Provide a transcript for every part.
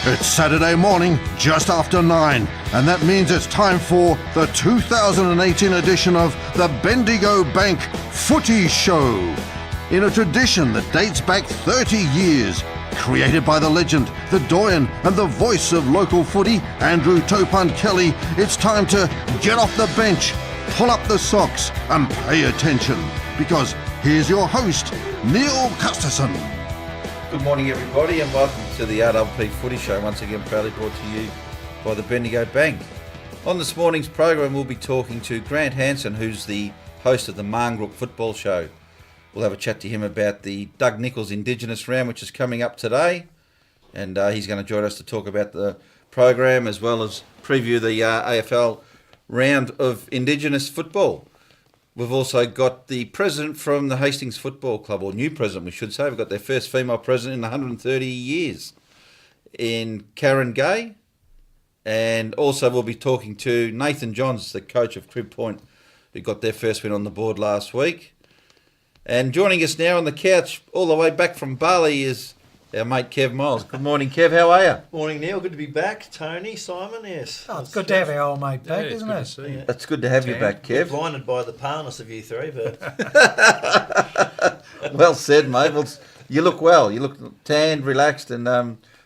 It's Saturday morning, just after 9, and that means it's time for the 2018 edition of the Bendigo Bank Footy Show. In a tradition that dates back 30 years, created by the legend, the doyen and the voice of local footy, Andrew Topunt Kelly, it's time to get off the bench, pull up the socks and pay attention. Because here's your host, Neil Custerson. Good morning everybody and welcome to the RPP Footy Show, once again proudly brought to you by the Bendigo Bank. On this morning's program we'll be talking to Grant Hansen, who's the host of the Marngrook Football Show. We'll have a chat to him about the Doug Nicholls Indigenous Round, which is coming up today, and he's going to join us to talk about the program as well as preview the AFL round of Indigenous football. We've also got the president from the Hastings Football Club, or new president we should say. We've got their first female president in 130 years in Karen Gay. And also we'll be talking to Nathan Johns, the coach of Crib Point, who got their first win on the board last week. And joining us now on the couch all the way back from Bali is our mate Kev Miles. Good morning, Kev. How are you? Morning, Neil. Good to be back. Tony, Simon, yes. Oh, it's good to have our old mate back, isn't it? It's good to have you back, Kev. Blinded by the paleness of you three, but Well said, mate. Well, you look well. You look tanned, relaxed, and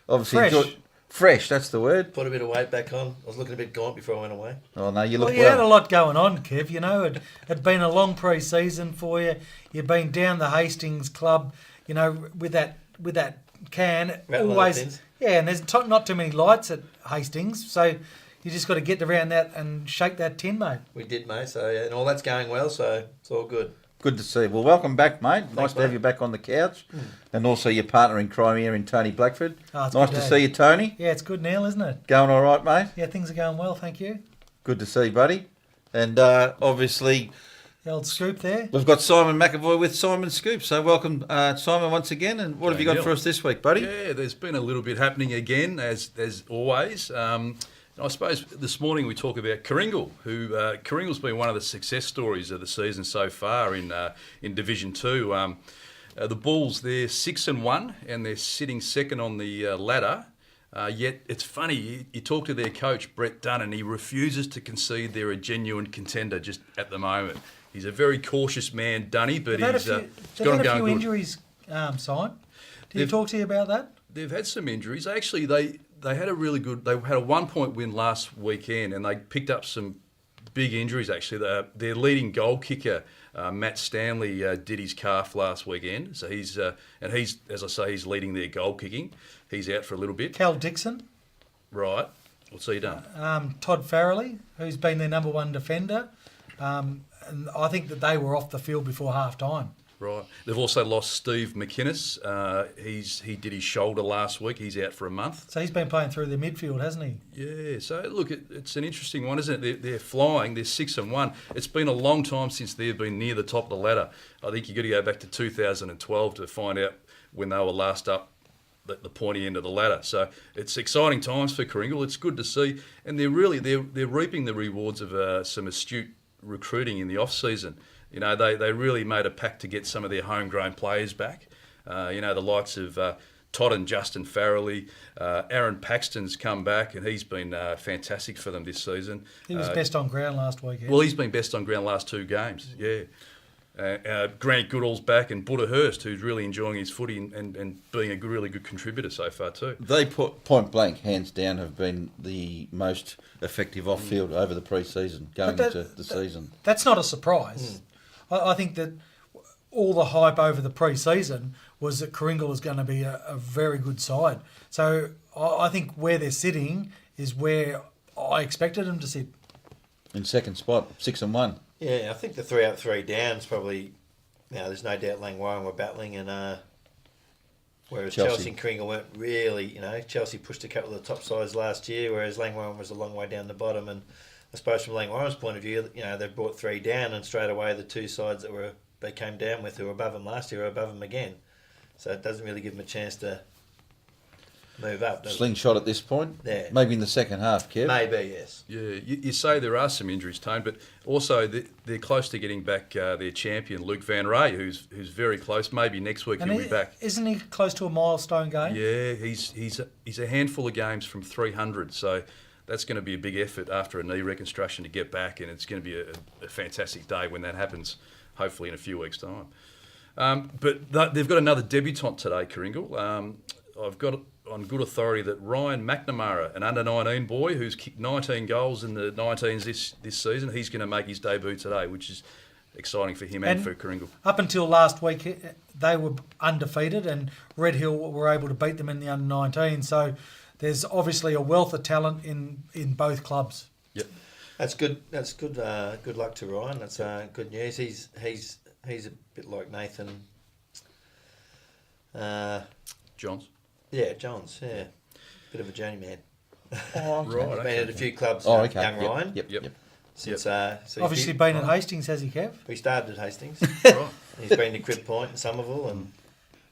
obviously fresh. That's the word. put a bit of weight back on. I was looking a bit gaunt before I went away. Oh no, you look Well, you had a lot going on, Kev. You know, it'd been a long pre-season for you. You've been down the Hastings club, you know, with that can. Rattling Always, the pins. yeah, and there's not too many lights at Hastings, so you just got to get around that and shake that tin, mate. We did, mate. So yeah, and all that's going well. So it's all good. Good to see you. Well, welcome back, mate. Nice Thanks, to have mate. you back on the couch. And also your partner in crime here in Tony Blackford. Oh, it's Nice good to to see you, Tony. Yeah, it's good, Neil, isn't it? Going all right, mate? Yeah, things are going well, thank you. Good to see you, buddy. And obviously The old scoop there. we've got Simon McAvoy with Simon Scoop. So welcome, Simon, once again. And what have you got Neil. for us this week, buddy? Yeah, there's been a little bit happening again, as always. I suppose this morning we talk about Kringle, who Kringle's been one of the success stories of the season so far in Division 2. The Bulls, they're 6-1 and they're sitting second on the ladder. Yet it's funny, you talk to their coach, Brett Dunn, and he refuses to concede they're a genuine contender just at the moment. He's a very cautious man, Dunny, but They've had he's a few, got him they've had a going few good. injuries, Simon. Did he They've- talk to you about that? They've had some injuries. Actually, they had a really good. They had a 1-point win last weekend, and they picked up some big injuries. Actually, their leading goal kicker, Matt Stanley, did his calf last weekend. So he's as I say, he's leading their goal kicking. He's out for a little bit. Cal Dixon. Right. What's he done? Todd Farrelly, who's been their number one defender. And I think that they were off the field before half time. Right. They've also lost Steve McInnes. He did his shoulder last week. He's out for a month. So he's been playing through their midfield, hasn't he? Yeah, so look, it's an interesting one, isn't it? They're flying. They're 6-1. It's been a long time since they've been near the top of the ladder. I think you've got to go back to 2012 to find out when they were last up the pointy end of the ladder. So it's exciting times for Kringle. It's good to see, and they're reaping the rewards of some astute recruiting in the off season. You know, they really made a pact to get some of their homegrown players back. The likes of Todd and Justin Farrelly. Aaron Paxton's come back, and he's been fantastic for them this season. He was best on ground last weekend. Well, he's been best on ground last 2 games, yeah. Grant Goodall's back, and Buddha Hurst, who's really enjoying his footy and being a really good contributor so far too. They put point blank, hands down, have been the most effective off field over the pre-season going into the season. That's not a surprise. I think that all the hype over the pre-season was that Kringle was going to be a very good side. So I think where they're sitting is where I expected them to sit. In second spot, 6-1. Yeah, I think the 3 out 3 downs probably. Now there's no doubt Langwarrin were battling, and whereas Chelsea and Kringle weren't really. You know, Chelsea pushed a couple of the top sides last year, whereas Langwarrin was a long way down the bottom. And I suppose from Langwarrin's point of view, you know, they brought 3 down, and straight away the 2 sides that they came down with, who were above them last year, are above them again. So it doesn't really give them a chance to move up. doesn't Slingshot at this point? Yeah. Maybe in the second half, Kev? it? Maybe, yes. Yeah, you say there are some injuries, Tone, but also they're close to getting back their champion, Luke Van Ray, who's very close. Maybe next week he'll be back. Isn't he close to a milestone game? Yeah, he's a handful of games from 300, so that's going to be a big effort after a knee reconstruction to get back, and it's going to be a fantastic day when that happens, hopefully in a few weeks' time. But they've got another debutant today, Kringle. I've got on good authority that Ryan McNamara, an under-19 boy who's kicked 19 goals in the 19s this season, he's going to make his debut today, which is exciting for him and for Kringle. Up until last week, they were undefeated, and Red Hill were able to beat them in the under-19. So there's obviously a wealth of talent in both clubs. Yep. That's good. That's good. Good luck to Ryan. That's good news. He's a bit like Nathan. Johns. Yeah, Johns. Yeah, bit of a journeyman. Oh, Right. He's been at a few clubs. Oh, okay. Young Ryan. Yep. Since so Obviously been at Hastings, has he, Kev? he started at Hastings. Right. He's been to Crib Point and Somerville and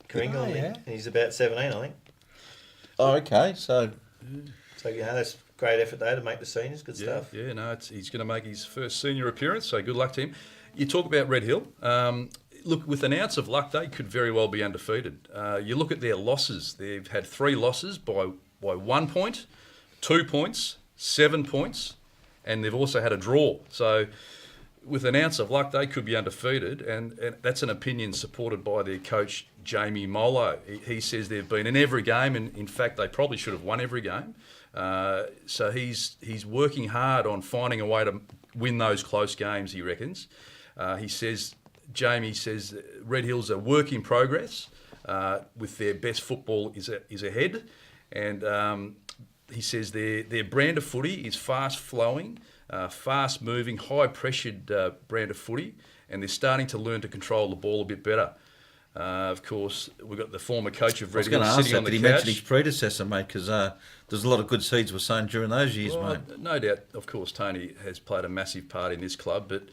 Kringle. Oh, yeah. And he's about 17, I think. Oh, okay. So, That's great effort there to make the seniors. Good stuff. Yeah, no, he's going to make his first senior appearance, so good luck to him. You talk about Red Hill. Look, with an ounce of luck, they could very well be undefeated. You look at their losses. They've had 3 losses by 1 point, 2 points, 7 points, and they've also had a draw. So with an ounce of luck, they could be undefeated, and that's an opinion supported by their coach, Jamie Molo. He says they've been in every game, and in fact, they probably should have won every game. So he's working hard on finding a way to win those close games, he reckons. Jamie says Red Hill's a work in progress with their best football is ahead, and he says their brand of footy is fast flowing, fast moving, high pressured brand of footy, and they're starting to learn to control the ball a bit better. Of course, we've got the former coach of Red Hill sitting on the couch. Did he mention his predecessor, mate? Because there's a lot of good seeds were sown during those years, mate. No doubt, of course, Tony has played a massive part in this club, but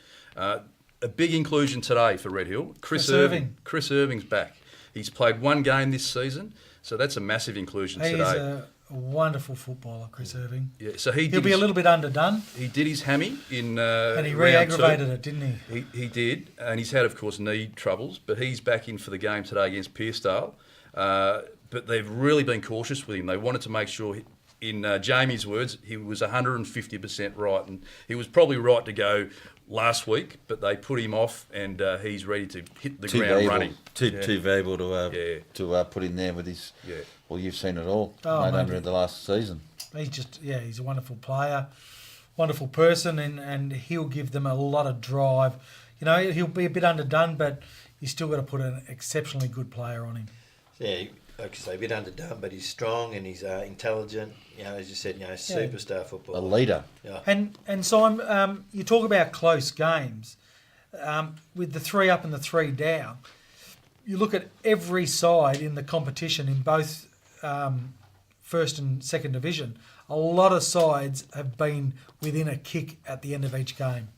a big inclusion today for Red Hill. Chris Irving. Chris Irving's back. He's played 1 game this season, so that's a massive inclusion today. He's a wonderful footballer, Chris Irving. Yeah, so he'll be a little bit underdone. He did his hammy in and he round re-aggravated 2. it, didn't he? He did, and he's had, of course, knee troubles, but he's back in for the game today against Pearsdale. But they've really been cautious with him. They wanted to make sure, in Jamie's words, he was 150% right, and he was probably right to go last week, but they put him off, and he's ready to hit the ground running. Too valuable to put in there with his. Yeah. Well, you've seen it all, Oh, mate, under the last season. He's a wonderful player, wonderful person, and he'll give them a lot of drive. You know, he'll be a bit underdone, but you still got to put an exceptionally good player on him. Yeah, like you say, a bit underdone, but he's strong and he's intelligent. You know, as you said, superstar footballer. A leader. Yeah. And Simon, you talk about close games with the 3 up and the 3 down. You look at every side in the competition in both first and second division. A lot of sides have been within a kick at the end of each game.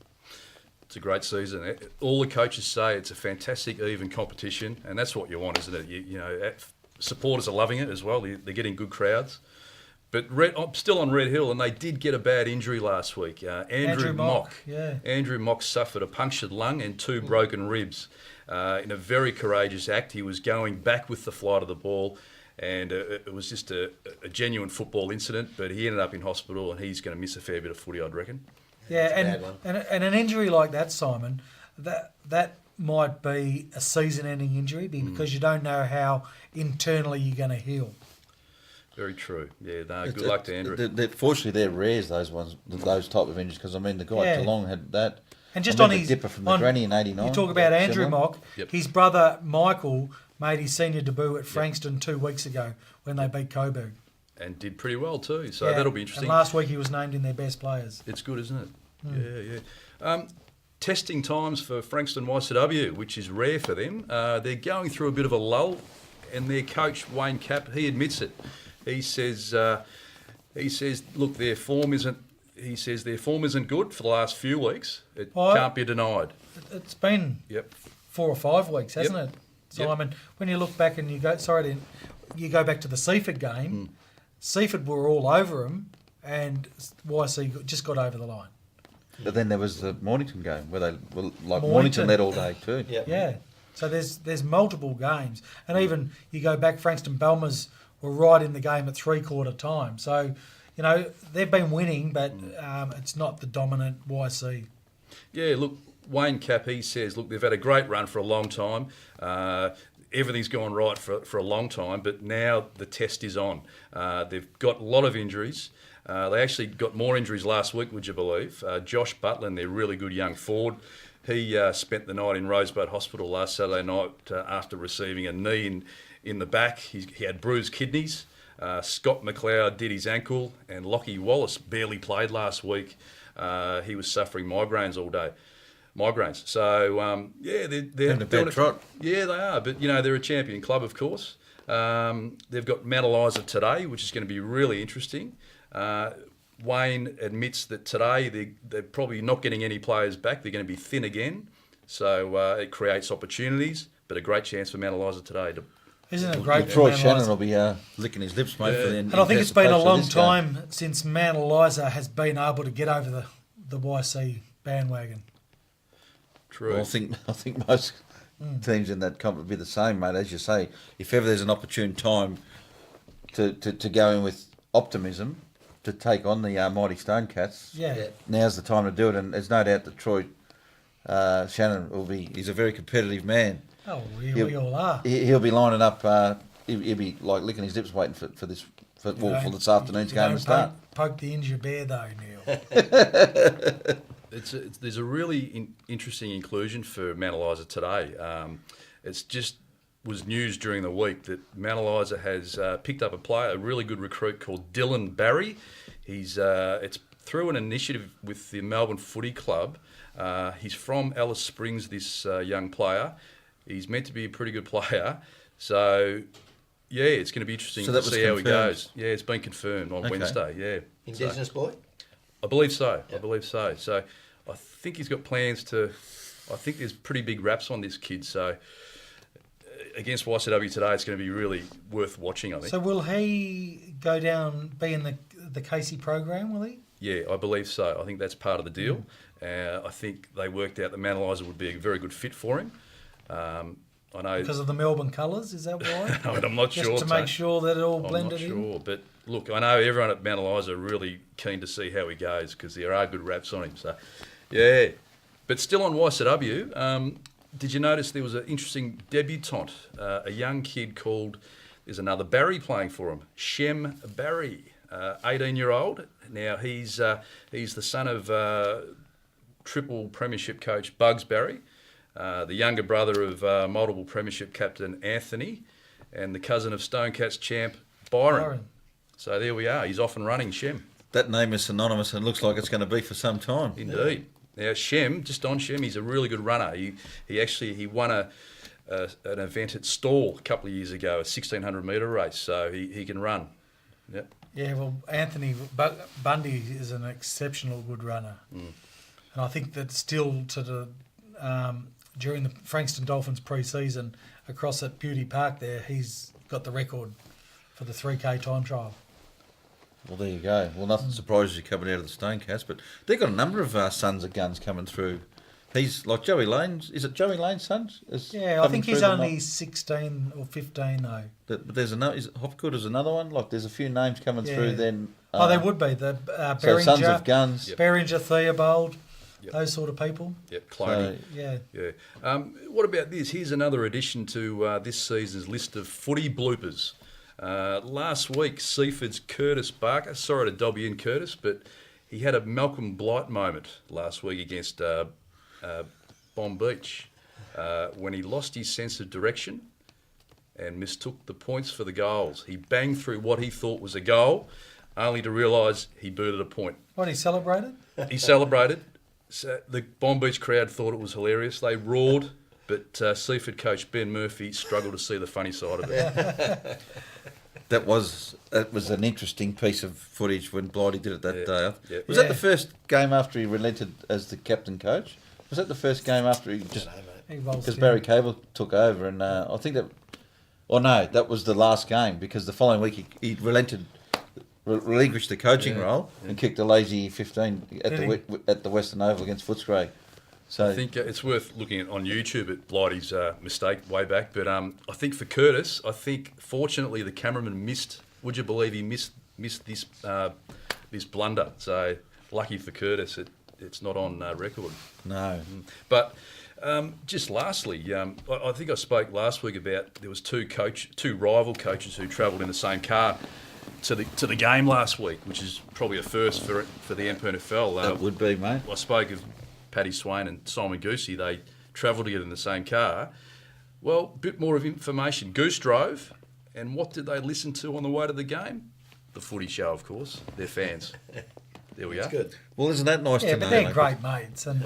It's a great season. All the coaches say it's a fantastic, even competition, and that's what you want, isn't it? You know, supporters are loving it as well. They're getting good crowds. But I'm still on Red Hill, and they did get a bad injury last week. Andrew Mock. Yeah. Andrew Mock suffered a punctured lung and 2 broken ribs. In a very courageous act, he was going back with the flight of the ball, and it was just a genuine football incident, but he ended up in hospital, and he's going to miss a fair bit of footy, I'd reckon. Yeah, and an injury like that, Simon, that might be a season-ending injury because you don't know how internally you're going to heal. Very true. Yeah, no, good luck to Andrew. Fortunately, they're rares, those type of injuries, because, I mean, the guy at Geelong had that. And just on his dipper from the granny in 89. You talk about Andrew Mock. Yep. His brother Michael made his senior debut at Frankston 2 weeks ago when they beat Coburg. And did pretty well too, so that'll be interesting. And last week he was named in their best players. It's good, isn't it? Yeah. Testing times for Frankston YCW, which is rare for them. They're going through a bit of a lull, and their coach Wayne Capp, he admits it. He says, look, their form isn't good for the last few weeks. It can't be denied. It's been 4 or 5 weeks, hasn't it, Simon? When you look back and you go, you go back to the Seaford game, Seaford were all over them, and YC just got over the line. But then there was the Mornington game where they were like Mornington led all day too. Yeah. So there's multiple games, and even you go back, Frankston Belmers were right in the game at 3/4 time. So, you know, they've been winning, but it's not the dominant YC. Yeah, look, Wayne Cap, he says, look, they've had a great run for a long time. Everything's gone right for a long time, but now the test is on. They've got a lot of injuries. They actually got more injuries last week, would you believe? Josh Butland, their really good young forward, he spent the night in Rosebud Hospital last Saturday night after receiving a knee in the back. He had bruised kidneys. Scott McLeod did his ankle, and Lockie Wallace barely played last week. He was suffering migraines all day. So, they're in a bad trot. Yeah, they are. But, you know, they're a champion club, of course. They've got Mount Eliza today, which is going to be really interesting. Wayne admits that today they're probably not getting any players back. They're going to be thin again. So it creates opportunities, but a great chance for Mount Eliza today. Isn't it great? Troy Shannon will be licking his lips, mate. For the and I think it's been a long time since Mount Eliza has been able to get over the YC bandwagon. True. Well, I think most teams in that comp would be the same, mate. As you say, if ever there's an opportune time to go in with optimism to take on the mighty Stonecats, now's the time to do it. And there's no doubt that Troy Shannon he's a very competitive man. Oh, we all are. He'll be lining up. He'll be like licking his lips, waiting for this this afternoon's game to start. Poke the injured bear, though, Neil. There's a really interesting inclusion for Mount Eliza today. It's just was news during the week that Mount Eliza has picked up a really good recruit called Dylan Barry. It's through an initiative with the Melbourne Footy Club. He's from Alice Springs, this young player. He's meant to be a pretty good player. So, yeah, it's going to be interesting to see how he goes. Yeah, it's been confirmed on Wednesday, yeah. Indigenous boy? I believe so. Yep. I believe so. So I think he's got plans to... I think there's pretty big raps on this kid. So against YCW today, it's going to be really worth watching, I think. So will he go down, be in the Casey program, will he? Yeah, I believe so. I think that's part of the deal. I think they worked out that Mount Eliza would be a very good fit for him. I know because of the Melbourne colours, is that why? I'm not sure. Just to make sure that it all blended in? I'm not sure, but look, I know everyone at Mount Eliza are really keen to see how he goes because there are good raps on him. So, yeah. But still on YCW, did you notice there was an interesting debutante, a young kid called, there's another Barry playing for him, Shem Barry, 18-year-old. Now, he's the son of triple premiership coach Bugs Barry, the younger brother of multiple premiership captain Anthony, and the cousin of Stonecats champ Byron. So there we are. He's off and running, Shem. That name is synonymous and looks like it's going to be for some time. Indeed. Now, Shem, just on Shem, he's a really good runner. He won an event at Stawell a couple of years ago, a 1,600 metre race, so he can run. Yep. Yeah, well, Anthony Bundy is an exceptional good runner. And I think that still during the Frankston Dolphins pre-season across at Beauty Park there, he's got the record for the 3K time trial. Well, there you go. Well, nothing surprises you coming out of the Stonecats, but they've got a number of sons of guns coming through. He's like Joey Lane's. Is it Joey Lane's sons? Yeah, I think he's only 16 or 15 though. But there's another. Hopgood is another one. Like there's a few names coming through. Then they would be the Beringer, so sons of guns. Beringer, Theobald, those sort of people. Yep, Cloney. So, yeah. What about this? Here's another addition to this season's list of footy bloopers. Last week, Seaford's Curtis Barker, sorry to dob you in, Curtis, but he had a Malcolm Blight moment last week against Bomb Beach when he lost his sense of direction and mistook the points for the goals. He banged through what he thought was a goal, only to realise he booted a point. What, he celebrated? He celebrated. So the Bomb Beach crowd thought it was hilarious. They roared, but Seaford coach Ben Murphy struggled to see the funny side of it. That was an interesting piece of footage when Blighty did it that day. Yeah. Was that the first game after he relented as the captain coach? Was that the first game after he just... Because Barry Cable took over, and I think that Or no, that was the last game because the following week he relinquished the coaching role and kicked a lazy 15 at the Western Oval against Footscray. So I think it's worth looking at on YouTube at Blighty's mistake way back. But I think for Curtis, fortunately the cameraman missed. Would you believe he missed this blunder? So lucky for Curtis, it's not on record. No, but. Just lastly, I think I spoke last week about there was two rival coaches who travelled in the same car to the game last week, which is probably a first for the NPFL. That would be, mate. I spoke of Paddy Swain and Simon Goosey. They travelled together in the same car. Well, a bit more of information. Goose drove, and what did they listen to on the way to the game? The Footy Show, of course. They're fans. There we That's go. good. Well, isn't that nice to know? Yeah, but they're great mates. And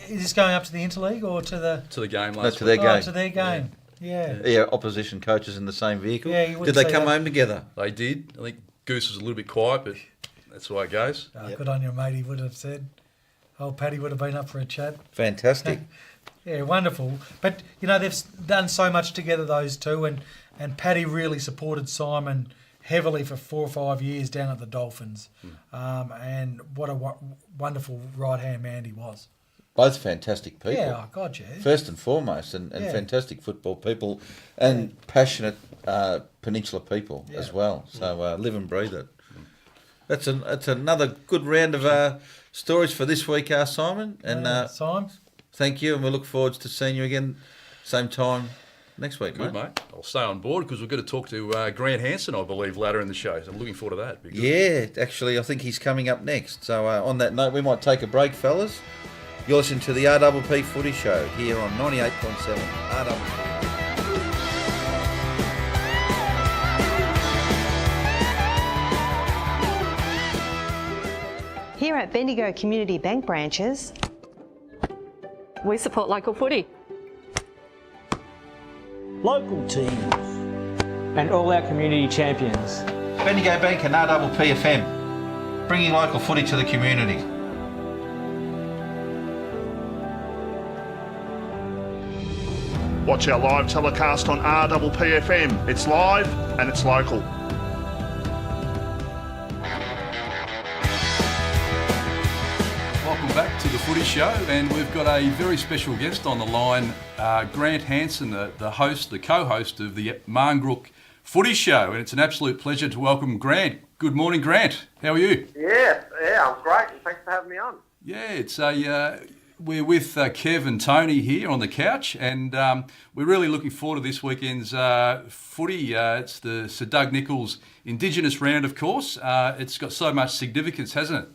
is this going up to the Interleague or to the game No, last to week? their game. to their game? Yeah. Yeah, opposition coaches in the same vehicle. Yeah, you did wouldn't they say come that. home together? They did. I think Goose was a little bit quiet, but that's the way it goes. Good on you, mate. He would have said. Old Paddy would have been up for a chat. Fantastic. Yeah, wonderful. But they've done so much together, those two, and Paddy really supported Simon heavily for 4 or 5 years down at the Dolphins. And what a wonderful right-hand man he was. Both fantastic people. Yeah, oh God, yeah. First and foremost, and fantastic football people, and passionate Peninsula people as well. So live and breathe it. That's another good round of stories for this week, Simon. And Simon? Thank you, and we look forward to seeing you again same time next week, Good, mate. I'll stay on board because we're going to talk to Grant Hansen, I believe, later in the show. So I'm looking forward to that. Be good. Yeah, actually, I think he's coming up next. So on that note, we might take a break, fellas. You're listening to the RPP Footy Show here on 98.7 RPP. Here at Bendigo Community Bank branches, we support local footy. Local teams and all our community champions. Bendigo Bank and RPP FM, bringing local footy to the community. Watch our live telecast on RPP FM. It's live and it's local. Welcome back to the Footy Show, and we've got a very special guest on the line, Grant Hansen, the co-host of the Marngrook Footy Show, and it's an absolute pleasure to welcome Grant. Good morning, Grant. How are you? Yeah, I'm great. Thanks for having me on. Yeah, it's we're with Kev and Tony here on the couch, and we're really looking forward to this weekend's footy. It's the Sir Doug Nicholls Indigenous round, of course. It's got so much significance, hasn't it?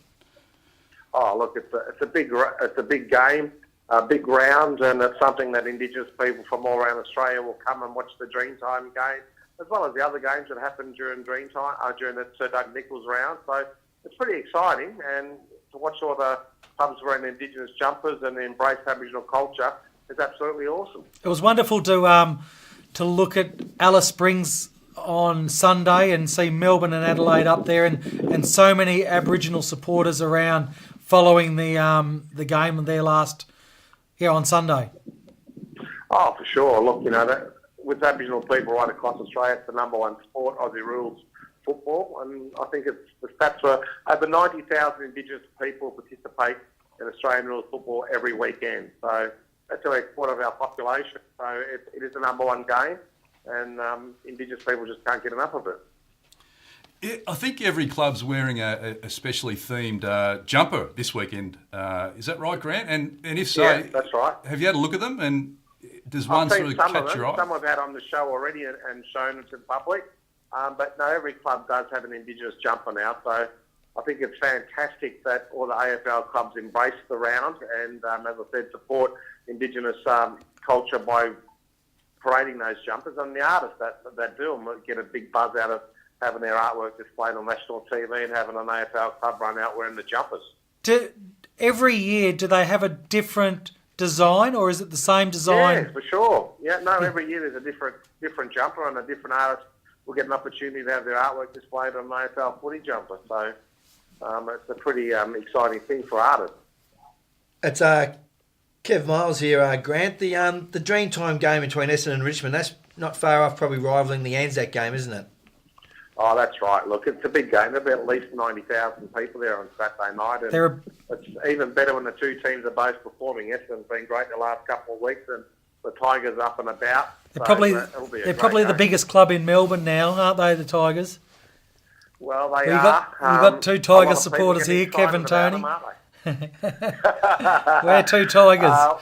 Oh, look, it's a big game, a big round, and it's something that Indigenous people from all around Australia will come and watch the Dreamtime game, as well as the other games that happen during Dreamtime, during the Sir Doug Nicholls round. So it's pretty exciting, and to watch all the clubs wearing Indigenous jumpers and embrace Aboriginal culture is absolutely awesome. It was wonderful to look at Alice Springs on Sunday and see Melbourne and Adelaide up there, and so many Aboriginal supporters around following the game and their last on Sunday. Oh, for sure. Look, that with Aboriginal people right across Australia, it's the number one sport, Aussie rules football, and I think the stats were over 90,000 Indigenous people participate in Australian rules football every weekend. So that's only a quarter of our population. So it is the number one game, and Indigenous people just can't get enough of it. I think every club's wearing a specially themed jumper this weekend. Is that right, Grant? And if so, yeah, that's right. Have you had a look at them? And does one sort of catch your eye? Some I've had on the show already and shown it to the public. But no, every club does have an Indigenous jumper now. So I think it's fantastic that all the AFL clubs embrace the round and, as I said, support Indigenous culture by parading those jumpers. And the artists that do them get a big buzz out of having their artwork displayed on national TV and having an AFL club run out wearing the jumpers. Every year, do they have a different design, or is it the same design? Yeah, for sure. Yeah, no, every year there's a different jumper, and a different artist will get an opportunity to have their artwork displayed on an AFL footy jumper. So it's a pretty exciting thing for artists. It's Kev Miles here, Grant. The Dreamtime game between Essendon and Richmond, that's not far off probably rivaling the Anzac game, isn't it? Oh, that's right. Look, it's a big game. There'll be at least 90,000 people there on Saturday night. And it's even better when the two teams are both performing. Essendon's been great the last couple of weeks, and the Tigers up and about. They're probably the biggest club in Melbourne now, aren't they, the Tigers? Well, they We've are. got two Tiger supporters here, Kevin, Tony. We're two Tigers.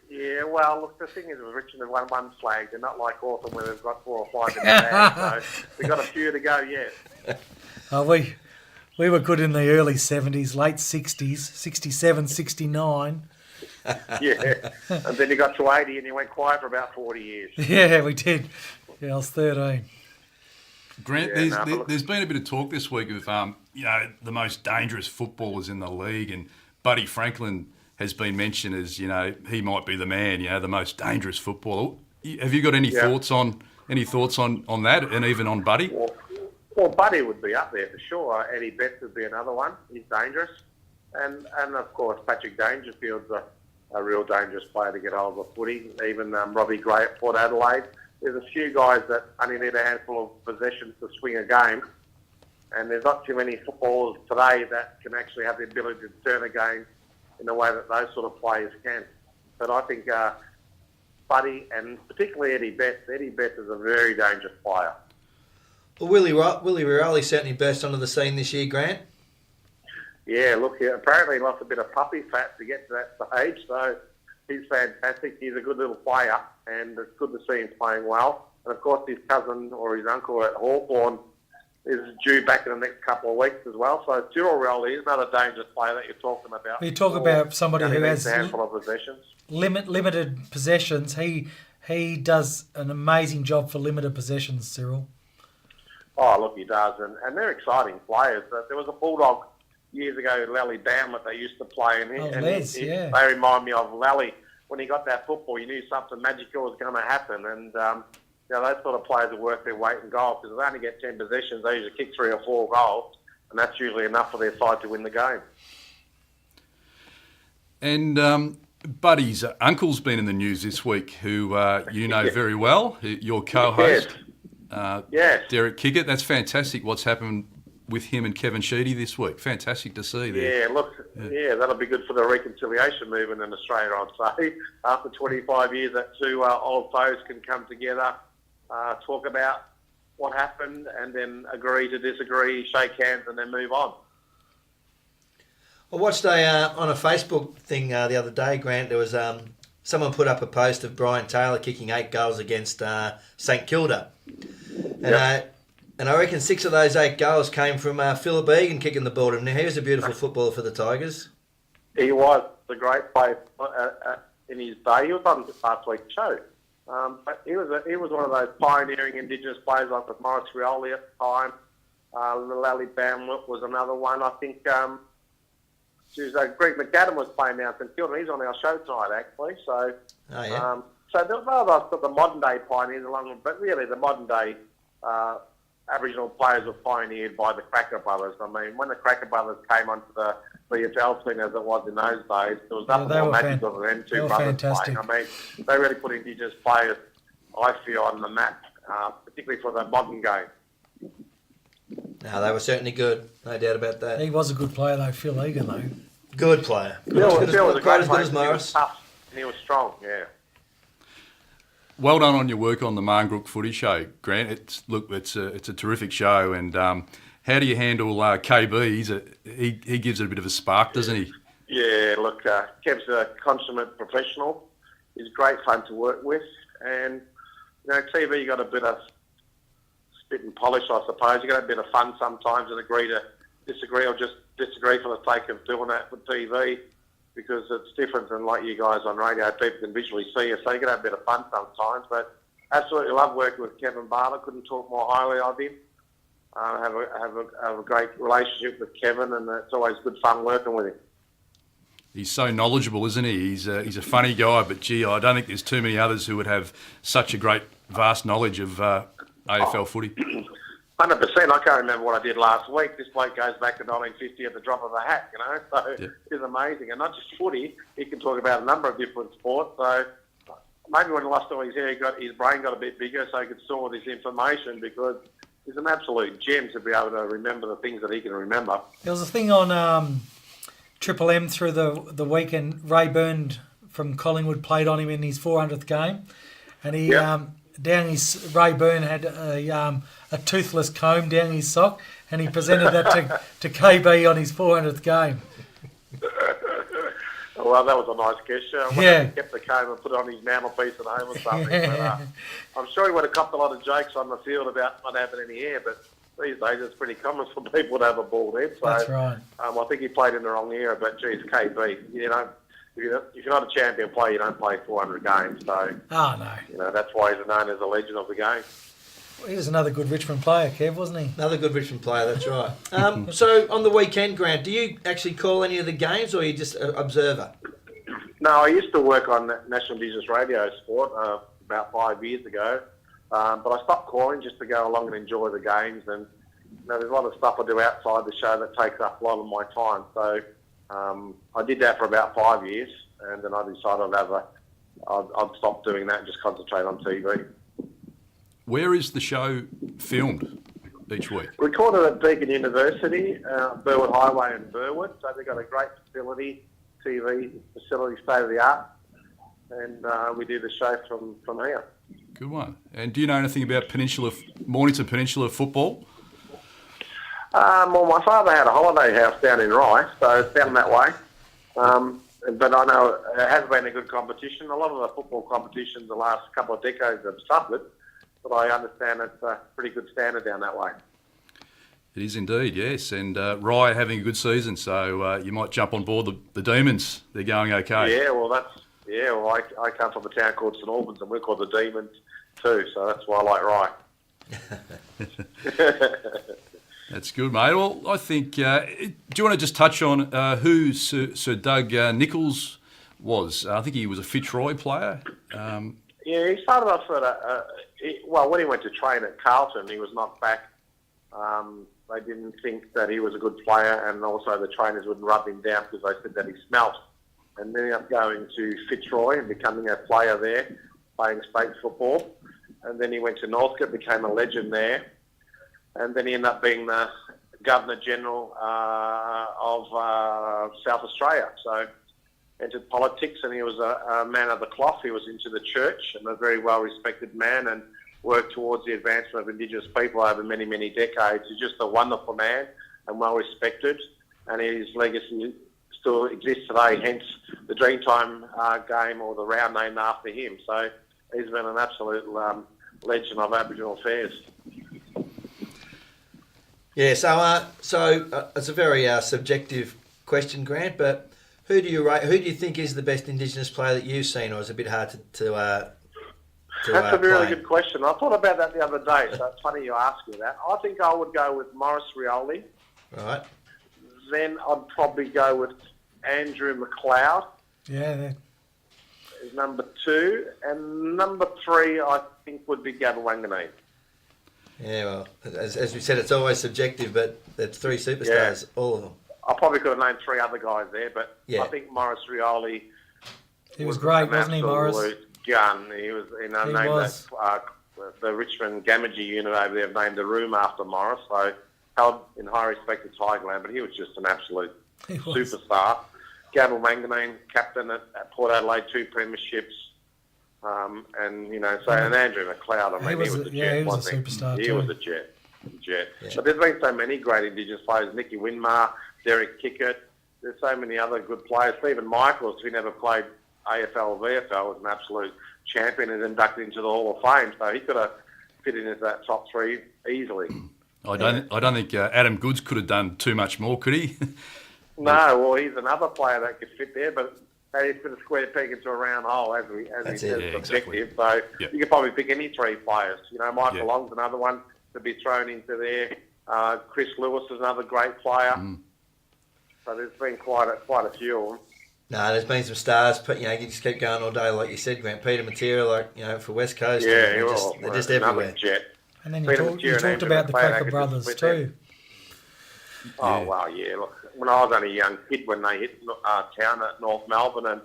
Yeah, well, look, the thing is with Richmond, they've won one flag. They're not like Hawthorn where they've got 4 or 5 in the bag, so we've got a few to go yet. We were good in the early 70s, late 60s, 67, 69. Yeah, and then you got to 80 and you went quiet for about 40 years. Yeah, we did. Yeah, I was 13. Grant, there's been a bit of talk this week of the most dangerous footballers in the league, and Buddy Franklin has been mentioned as he might be the man, the most dangerous footballer. Have you got any thoughts on that, and even on Buddy? Well, Buddy would be up there for sure. Eddie Betts would be another one. He's dangerous, and of course Patrick Dangerfield's a real dangerous player to get hold of the footy. Even Robbie Gray at Port Adelaide. There's a few guys that only need a handful of possessions to swing a game, and there's not too many footballers today that can actually have the ability to turn a game in the way that those sort of players can. But I think Buddy, and particularly Eddie Betts is a very dangerous player. Well, Willie Rioli certainly burst onto the scene this year, Grant. Yeah, look, apparently he lost a bit of puppy fat to get to that stage, so he's fantastic. He's a good little player, and it's good to see him playing well. And of course, his cousin or his uncle at Hawthorn is due back in the next couple of weeks as well. So Cyril Rowley is another dangerous player that you're talking about. You talk about somebody who has a handful of possessions. Limited possessions. He does an amazing job for limited possessions, Cyril. Oh, look, he does, and they're exciting players. There was a Bulldog years ago, Lally Bamlett, they used to play, and they remind me of Lally. When he got that football, you knew something magical was going to happen, and those sort of players are worth their weight in gold, because if they only get 10 possessions, they usually kick 3 or 4 goals, and that's usually enough for their side to win the game. And Buddy's uncle's been in the news this week, who you know very well, your co-host, Derek Kickett. That's fantastic what's happened with him and Kevin Sheedy this week. Fantastic to see there. Yeah, that'll be good for the reconciliation movement in Australia, I'd say. After 25 years, that two old foes can come together, talk about what happened, and then agree to disagree, shake hands, and then move on. I watched on a Facebook thing the other day, Grant, there was someone put up a post of Brian Taylor kicking 8 goals against St Kilda. And I reckon 6 of those 8 goals came from Philip Egan kicking the ball to him. Now, he was a beautiful footballer for the Tigers. He was a great player in his day. He was on last week's show. But he was one of those pioneering Indigenous players like with Morris Rioli at the time. Lally Bamlett was another one. I think Greg McAdam was playing now in St Kilda. He's on our show tonight, actually. So, so there were the modern day pioneers along with, but really the modern day Aboriginal players were pioneered by the Cracker Brothers. I mean, when the Cracker Brothers came onto the VFL scene as it was in those days, there was nothing more magical than them two brothers playing. I mean, they really put Indigenous players, I feel, on the map, particularly for the modern game. No, they were certainly good, no doubt about that. He was a good player though, Phil Egan though. Good player. Phil was a great player. As Morris. He was tough and he was strong, yeah. Well done on your work on the Marngrook Footy Show, Grant. It's a terrific show. And how do you handle KB? He gives it a bit of a spark, doesn't he? Yeah, look, Kev's a consummate professional. He's great fun to work with, and TV, you got a bit of spit and polish, I suppose. You got a bit of fun sometimes and agree to disagree, or just disagree for the sake of doing that for TV. Because it's different than like you guys on radio, people can visually see you, so you can have a bit of fun sometimes. But absolutely love working with Kevin Barber. Couldn't talk more highly of him. Have a great relationship with Kevin, and it's always good fun working with him. He's so knowledgeable, isn't he? He's a funny guy, but gee, I don't think there's too many others who would have such a great, vast knowledge of AFL footy. 100%. I can't remember what I did last week. This bloke goes back to 1950 at the drop of a hat, So It's amazing. And not just footy, he can talk about a number of different sports. So maybe when he lost all his hair, his brain got a bit bigger so he could store this information, because he's an absolute gem to be able to remember the things that he can remember. There was a thing on Triple M through the weekend. Ray Byrne from Collingwood played on him in his 400th game, and he Ray Byrne had a toothless comb down his sock, and he presented that to KB on his 400th game. Well, that was a nice gesture. He kept the comb and put it on his mantelpiece at home or something. But, I'm sure he would have copped a lot of jokes on the field about not having any hair, but these days it's pretty common for people to have a bald head. So, that's right. I think he played in the wrong era, but geez, KB, you know, if you're not a champion player, you don't play 400 games. So, no. You know, that's why he's known as a legend of the game. He was another good Richmond player, Kev, wasn't he? Another good Richmond player, that's right. So on the weekend, Grant, do you actually call any of the games, or are you just an observer? No, I used to work on National Business Radio Sport about 5 years ago, but I stopped calling just to go along and enjoy the games. And you know, there's a lot of stuff I do outside the show that takes up a lot of my time. So I did that for about 5 years, and then I decided I'd stop doing that and just concentrate on TV. Where is the show filmed each week? Recorded at Deakin University, Burwood Highway in Burwood. So they've got a great facility, TV facility, state of the art, and we do the show from here. Good one. And do you know anything about Mornington Peninsula football? Well, my father had a holiday house down in Rye, so it's down that way. But I know it has been a good competition. A lot of the football competitions the last couple of decades have suffered, but I understand it's a pretty good standard down that way. It is indeed, yes. And Rye having a good season, so you might jump on board the Demons. They're going okay. I come from a town called St Albans, and we're called the Demons too, so that's why I like Rye. That's good, mate. Well, I think, do you want to just touch on who Sir Doug Nicholls was? I think he was a Fitzroy player. He started off at when he went to train at Carlton, he was knocked back. They didn't think that he was a good player, and also the trainers wouldn't rub him down because they said that he smelt. And then he ended up going to Fitzroy and becoming a player there, playing state football. And then he went to Northcote, became a legend there. And then he ended up being the Governor-General of South Australia. So entered politics, and he was a man of the cloth. He was into the church and a very well-respected man, and worked towards the advancement of Indigenous people over many, many decades. He's just a wonderful man and well-respected, and his legacy still exists today, hence the Dreamtime game, or the round, named after him. So he's been an absolute legend of Aboriginal affairs. Yeah, so it's a very subjective question, Grant, but who do you rate? Who do you think is the best Indigenous player that you've seen, or is it a bit hard to That's a really good question. I thought about that the other day, so it's funny you ask me that. I think I would go with Maurice Rioli. Right. Then I'd probably go with Andrew McLeod. Yeah. Is number 2. And number 3, I think, would be Gavin Wanganeen. Yeah, well, as we said, it's always subjective, but that's 3 superstars, all of them. I probably could have named 3 other guys there, but yeah. I think Maurice Rioli... He was great, wasn't he, Maurice? Gun. He was, named that, the Richmond Gamagee unit over there, named the room after Morris, so held in high respect at Tigerland, but he was just an absolute superstar. Gavin Wanganeen, captain at Port Adelaide, 2 premierships, and Andrew McLeod, he was a jet. He was a superstar too. He was a jet. Yeah. But there's been so many great Indigenous players, Nicky Winmar, Derek Kickett, there's so many other good players. Stephen Michaels, who never played AFL or VFL, was an absolute champion and inducted into the Hall of Fame, so he could have fit into that top 3 easily. I don't think Adam Goods could have done too much more, could he? No, well, he's another player that could fit there, but he put a square peg into a round hole, as he says, objective. Exactly. So you could probably pick any 3 players. Michael Long's another one to be thrown into there. Chris Lewis is another great player. So there's been quite a few of them. No, there's been some stars, but you just keep going all day, like you said, Grant. Peter Matera, for West Coast, they're just everywhere. Jet. And then you talked about the Cracker brothers too. Oh, wow, yeah. Look, when I was only a young kid, when they hit town at North Melbourne, and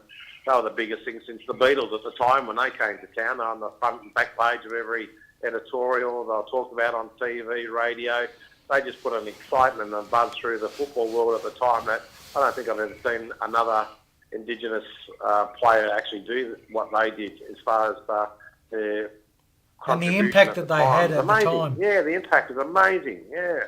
they were the biggest thing since the Beatles at the time when they came to town. They're on the front and back page of every editorial. They were talked about on TV, radio. They just put an excitement and a buzz through the football world at the time that I don't think I've ever seen another Indigenous player actually do what they did as far as their and the contribution impact at that the they had at amazing. the time. Yeah, the impact is amazing. Yeah.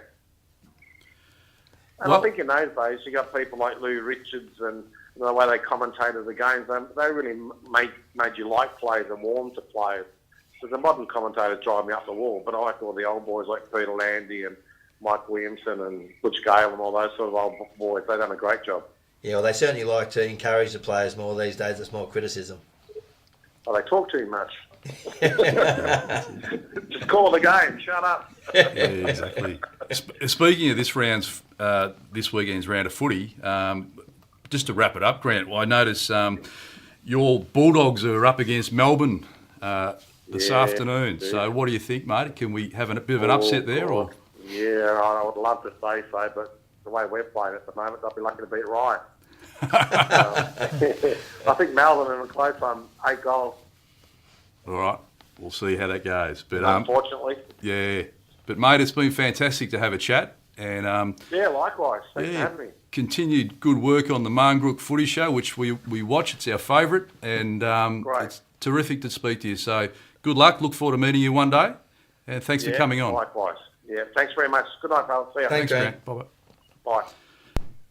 And I think in those days, you got people like Lou Richards and the way they commentated the games, they really made you like players and warm to players. So the modern commentators drive me up the wall, but I like all the old boys like Peter Landy and Mike Williamson and Butch Gale and all those sort of old boys. They've done a great job. Yeah, well, they certainly like to encourage the players more these days. It's more criticism. Oh, they talk too much. Just call the game. Shut up. Yeah, exactly. Speaking of this weekend's round of footy, just to wrap it up, Grant, I notice your Bulldogs are up against Melbourne this afternoon. Yeah. So what do you think, mate? Can we have a bit of an upset there? Or? Yeah, I would love to say so, but the way we're playing at the moment, I'll be lucky to beat Ryan. I think Melbourne are close on 8 goals. All right, we'll see how that goes. But unfortunately. Yeah. But, mate, it's been fantastic to have a chat. And yeah, likewise. Thanks for having me. Continued good work on the Marngrook Footy Show, which we watch. It's our favourite. And it's terrific to speak to you. So good luck. Look forward to meeting you one day. And thanks for coming on. Likewise. Yeah, thanks very much. Good night, pal. See you. Thanks, Grant. Bye-bye. Bye.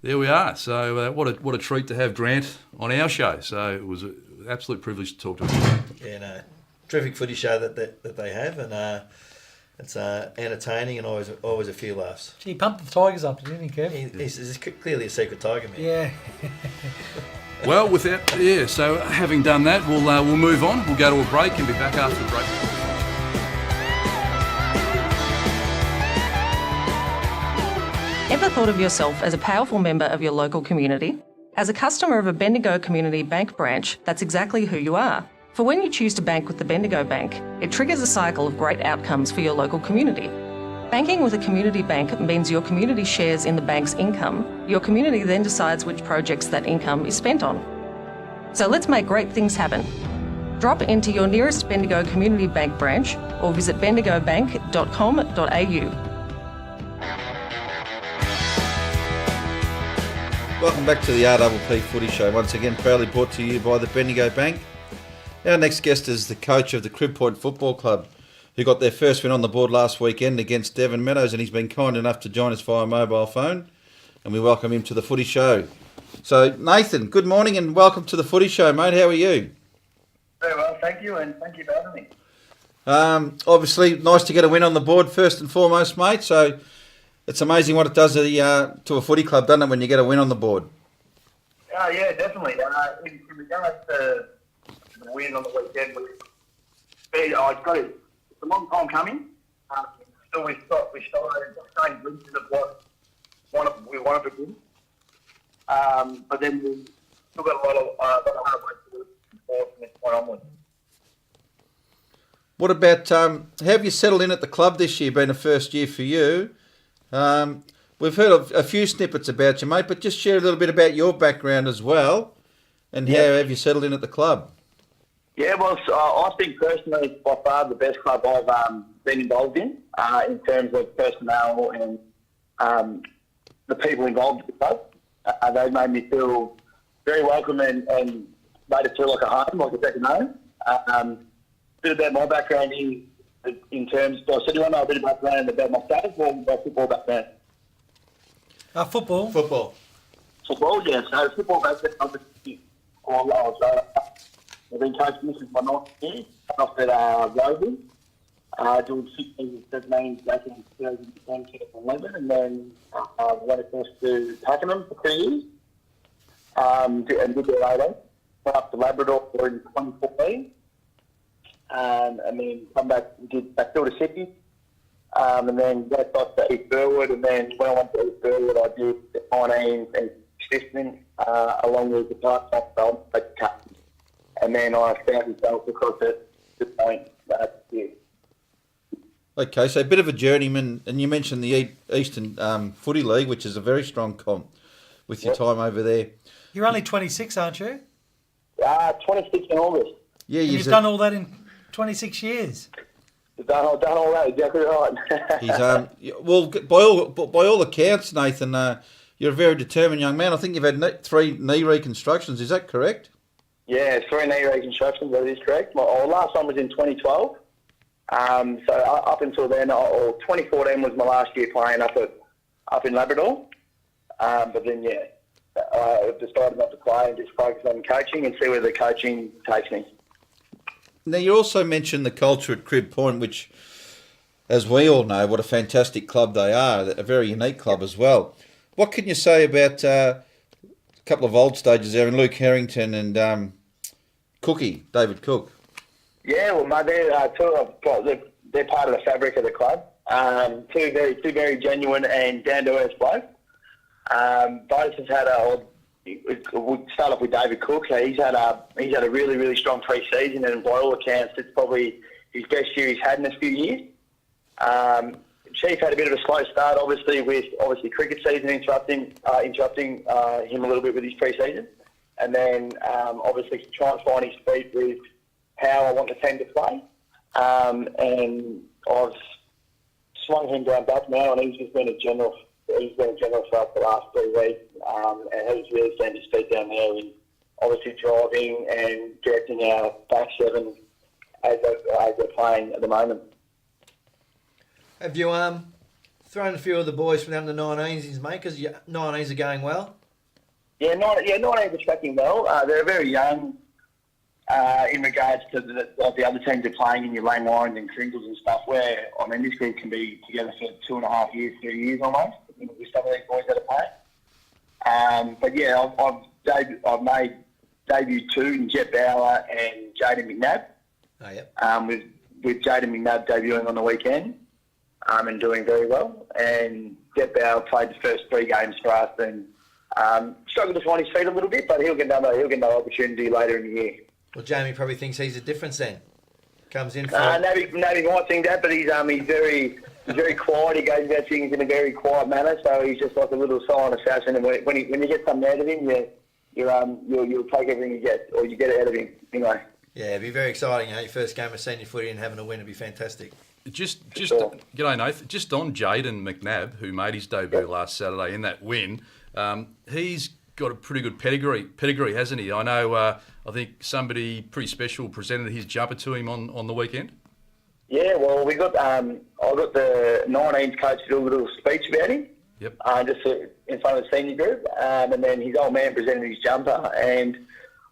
There we are. So what a treat to have Grant on our show. So it was an absolute privilege to talk to him. Yeah, no, terrific footy show that they have, and it's entertaining and always a few laughs. He pumped the Tigers up, didn't he, Kev? He's clearly a secret Tiger man. Yeah. Well, so having done that, we'll move on. We'll go to a break and be back after the break. Ever thought of yourself as a powerful member of your local community? As a customer of a Bendigo Community Bank branch, that's exactly who you are. For when you choose to bank with the Bendigo Bank, it triggers a cycle of great outcomes for your local community. Banking with a community bank means your community shares in the bank's income. Your community then decides which projects that income is spent on. So let's make great things happen. Drop into your nearest Bendigo Community Bank branch or visit bendigobank.com.au. Welcome back to the RPP Footy Show. Once again, proudly brought to you by the Bendigo Bank. Our next guest is the coach of the Crib Point Football Club, who got their first win on the board last weekend against Devon Meadows, and he's been kind enough to join us via mobile phone, and we welcome him to the Footy Show. So, Nathan, good morning and welcome to the Footy Show, mate. How are you? Very well, thank you, and thank you for having me. Obviously, nice to get a win on the board first and foremost, mate. So, it's amazing what it does to a footy club, doesn't it, when you get a win on the board? Yeah, definitely. In regards to the win on the weekend, it's a long time coming. Still, we started showing glimpses of what we wanted to do. But then we still got a lot of hard work to do from this point onwards. What about, how have you settled in at the club this year, been a first year for you? We've heard of a few snippets about you, mate, but just share a little bit about your background as well, and how have you settled in at the club? Yeah, well, I think personally it's by far the best club I've been involved in terms of personnel and the people involved in the club. They've made me feel very welcome and made it feel like a home, like a second home. A bit about my background in terms of, so do you want to know a bit about myself or my football background? Football. Football, yeah. So football background, obviously, I've been coaching since my 9th year. Off at Rovers, doing 16 17 back in 2010, 2011, and then went across to Pakenham for 2 years and did their A-League. Went up to Labrador in 2014. And then come back still to Sydney, and then went off to East Burwood, and then when I went to East Burwood, I did the 19s and assistant along with the part-time captain, and then I found myself across at the point last year. Okay, so a bit of a journeyman, and you mentioned the Eastern Footy League, which is a very strong comp with your time over there. You're only 26, aren't you? 26 in August. Yeah, And he's done all that in 26 years. Done all that, exactly right. He's well, by all accounts, Nathan, you're a very determined young man. I think you've had 3 knee reconstructions. Is that correct? Yeah, 3 knee reconstructions, that is correct. My last one was in 2012. So up until then, 2014 was my last year playing up in Labrador. But then, I decided not to play and just focus on coaching and see where the coaching takes me. Now, you also mentioned the culture at Crib Point, which, as we all know, what a fantastic club they are, a very unique club as well. What can you say about a couple of old stages there, and Luke Harrington and David Cook? Yeah, well, mate, they're part of the fabric of the club. Two very genuine and down-to-earth blokes. Both have had we'll start off with David Cook. He's had a really, really strong pre-season, and by all accounts, it's probably his best year he's had in a few years. Chief had a bit of a slow start, obviously cricket season interrupting him a little bit with his pre-season, and then obviously try and find his feet with how I want the team to play. And I've swung him down back now, and he's been a general for us the last 3 weeks, and he's really found his feet down there in obviously driving and directing our back seven as they're playing at the moment. Have you thrown a few of the boys from the under 19s, mate? Because your 19s are going well. Yeah, 19s are tracking well. They're very young in regards to the other teams are playing in your Lane Warrens and Kringles and stuff. Where this group can be together for 2.5 years, 3 years almost. With some of these boys that are playing. But yeah, I've made debut 2 in Jet Bauer and Jaden McNabb. Oh, yep. With Jaden McNabb debuting on the weekend and doing very well. And Jet Bauer played the first 3 games for us and struggled to find his feet a little bit, but he'll get another opportunity later in the year. Well, Jamie probably thinks he's a difference then. Comes in for... Maybe might think that, but he's very quiet. He goes about things in a very quiet manner, so he's just like a little silent assassin. And when you get something out of him, you'll take everything you get, or you get it out of him anyway. Yeah, it'd be very exciting. Your first game of senior footy and having a win would be fantastic. G'day, Nathan. Just on Jaden McNabb, who made his debut last Saturday in that win, he's got a pretty good pedigree, hasn't he? I know. I think somebody pretty special presented his jumper to him on the weekend. Yeah, well, I got the 19s coach to do a little speech about him. Yep. Just in front of the senior group, and then his old man presented his jumper, and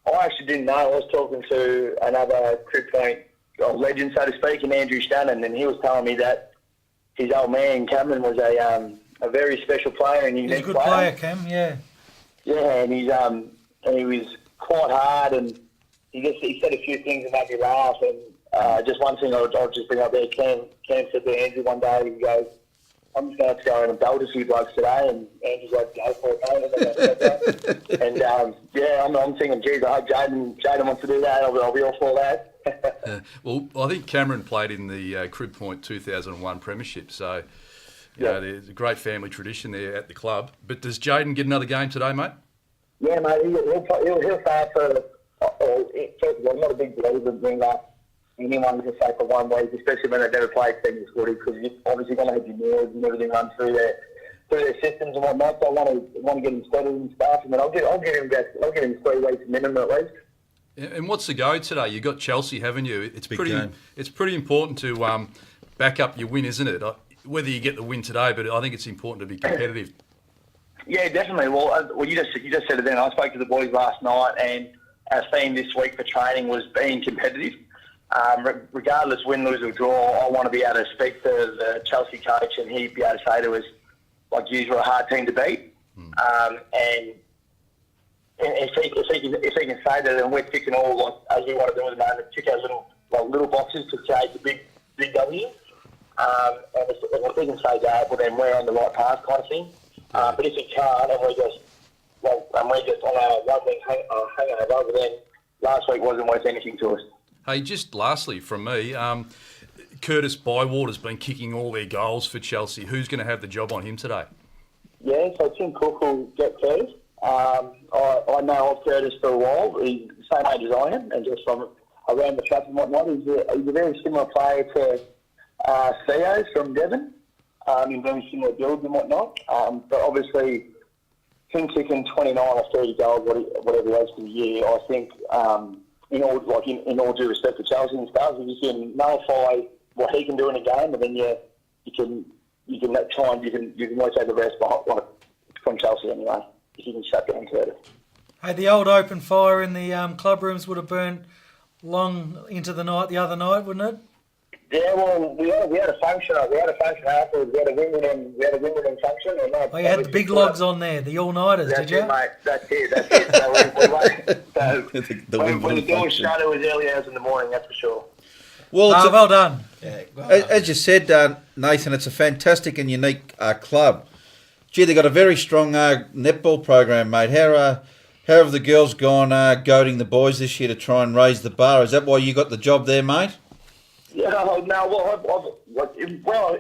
I actually didn't know. I was talking to another Crib Point legend, so to speak, in Andrew Stannon, and he was telling me that his old man Cameron was a very special player and unique player. He's a good player, Cam. Yeah. Yeah, and he was quite hard, and he said a few things that made me laugh. And just one thing I'll just bring up there, Cam said to Andrew one day, he goes, "I'm just going to go and belt a few blokes today," and Andrew's like, "Go for it, mate." And I'm thinking, geez, I hope Jaden wants to do that. I'll be all for that. Well, I think Cameron played in the Crib Point 2001 Premiership, so there's a great family tradition there at the club. But does Jaden get another game today, mate? Yeah, mate, he'll start for. First of all, I'm not a big believer in bringing up anyone to say for 1 week, especially when they've never played senior footy, because you're obviously going to have your nerves and everything run through their systems and whatnot. So I want to get him settled and stuff, and then I'll give him 3 weeks minimum at least. And what's the go today? You got Chelsea, haven't you? It's pretty important to back up your win, isn't it? Whether you get the win today, but I think it's important to be competitive. Yeah, definitely. Well, you just said it then. I spoke to the boys last night, and our theme this week for training was being competitive. Regardless, win, lose or draw, I want to be able to speak to the Chelsea coach, and he'd be able to say to us, like, you were a hard team to beat. And if he can say that, and we're ticking all, like, as we want to do at the moment, tick our little boxes to create the big W. And if he can say that, well, then we're on the right path, kind of thing. But if he can't, and we're just on our 1 week hangover, then last week wasn't worth anything to us. Hey, just lastly from me, Curtis Bywater's been kicking all their goals for Chelsea. Who's going to have the job on him today? Yeah, so Tim Cook will get first. I know of Curtis for a while. He's the same age as I am, and just from around the track and whatnot, he's a very similar player to Theo from Devon, in very similar builds and whatnot. But obviously, him kicking 29 or 30 goals, whatever he has for the year, I think, in all due respect to Chelsea and stuff, if you can nullify what he can do in a game, and then you can always take the rest from Chelsea anyway, if you can shut down Curtis. Hey, the old open fire in the club rooms would have burnt long into the night the other night, wouldn't it? Yeah, well, we had a function. We had a function afterwards. We had a Wimbledon function. And you had the big logs on there, the all-nighters, did you? Mate. That's it. So when the doors shut, it was early hours in the morning, that's for sure. Well, well done. Yeah, well done. As you said, Nathan, it's a fantastic and unique club. Gee, they've got a very strong netball program, mate. How have the girls gone goading the boys this year to try and raise the bar? Is that why you got the job there, mate? Yeah, no, well,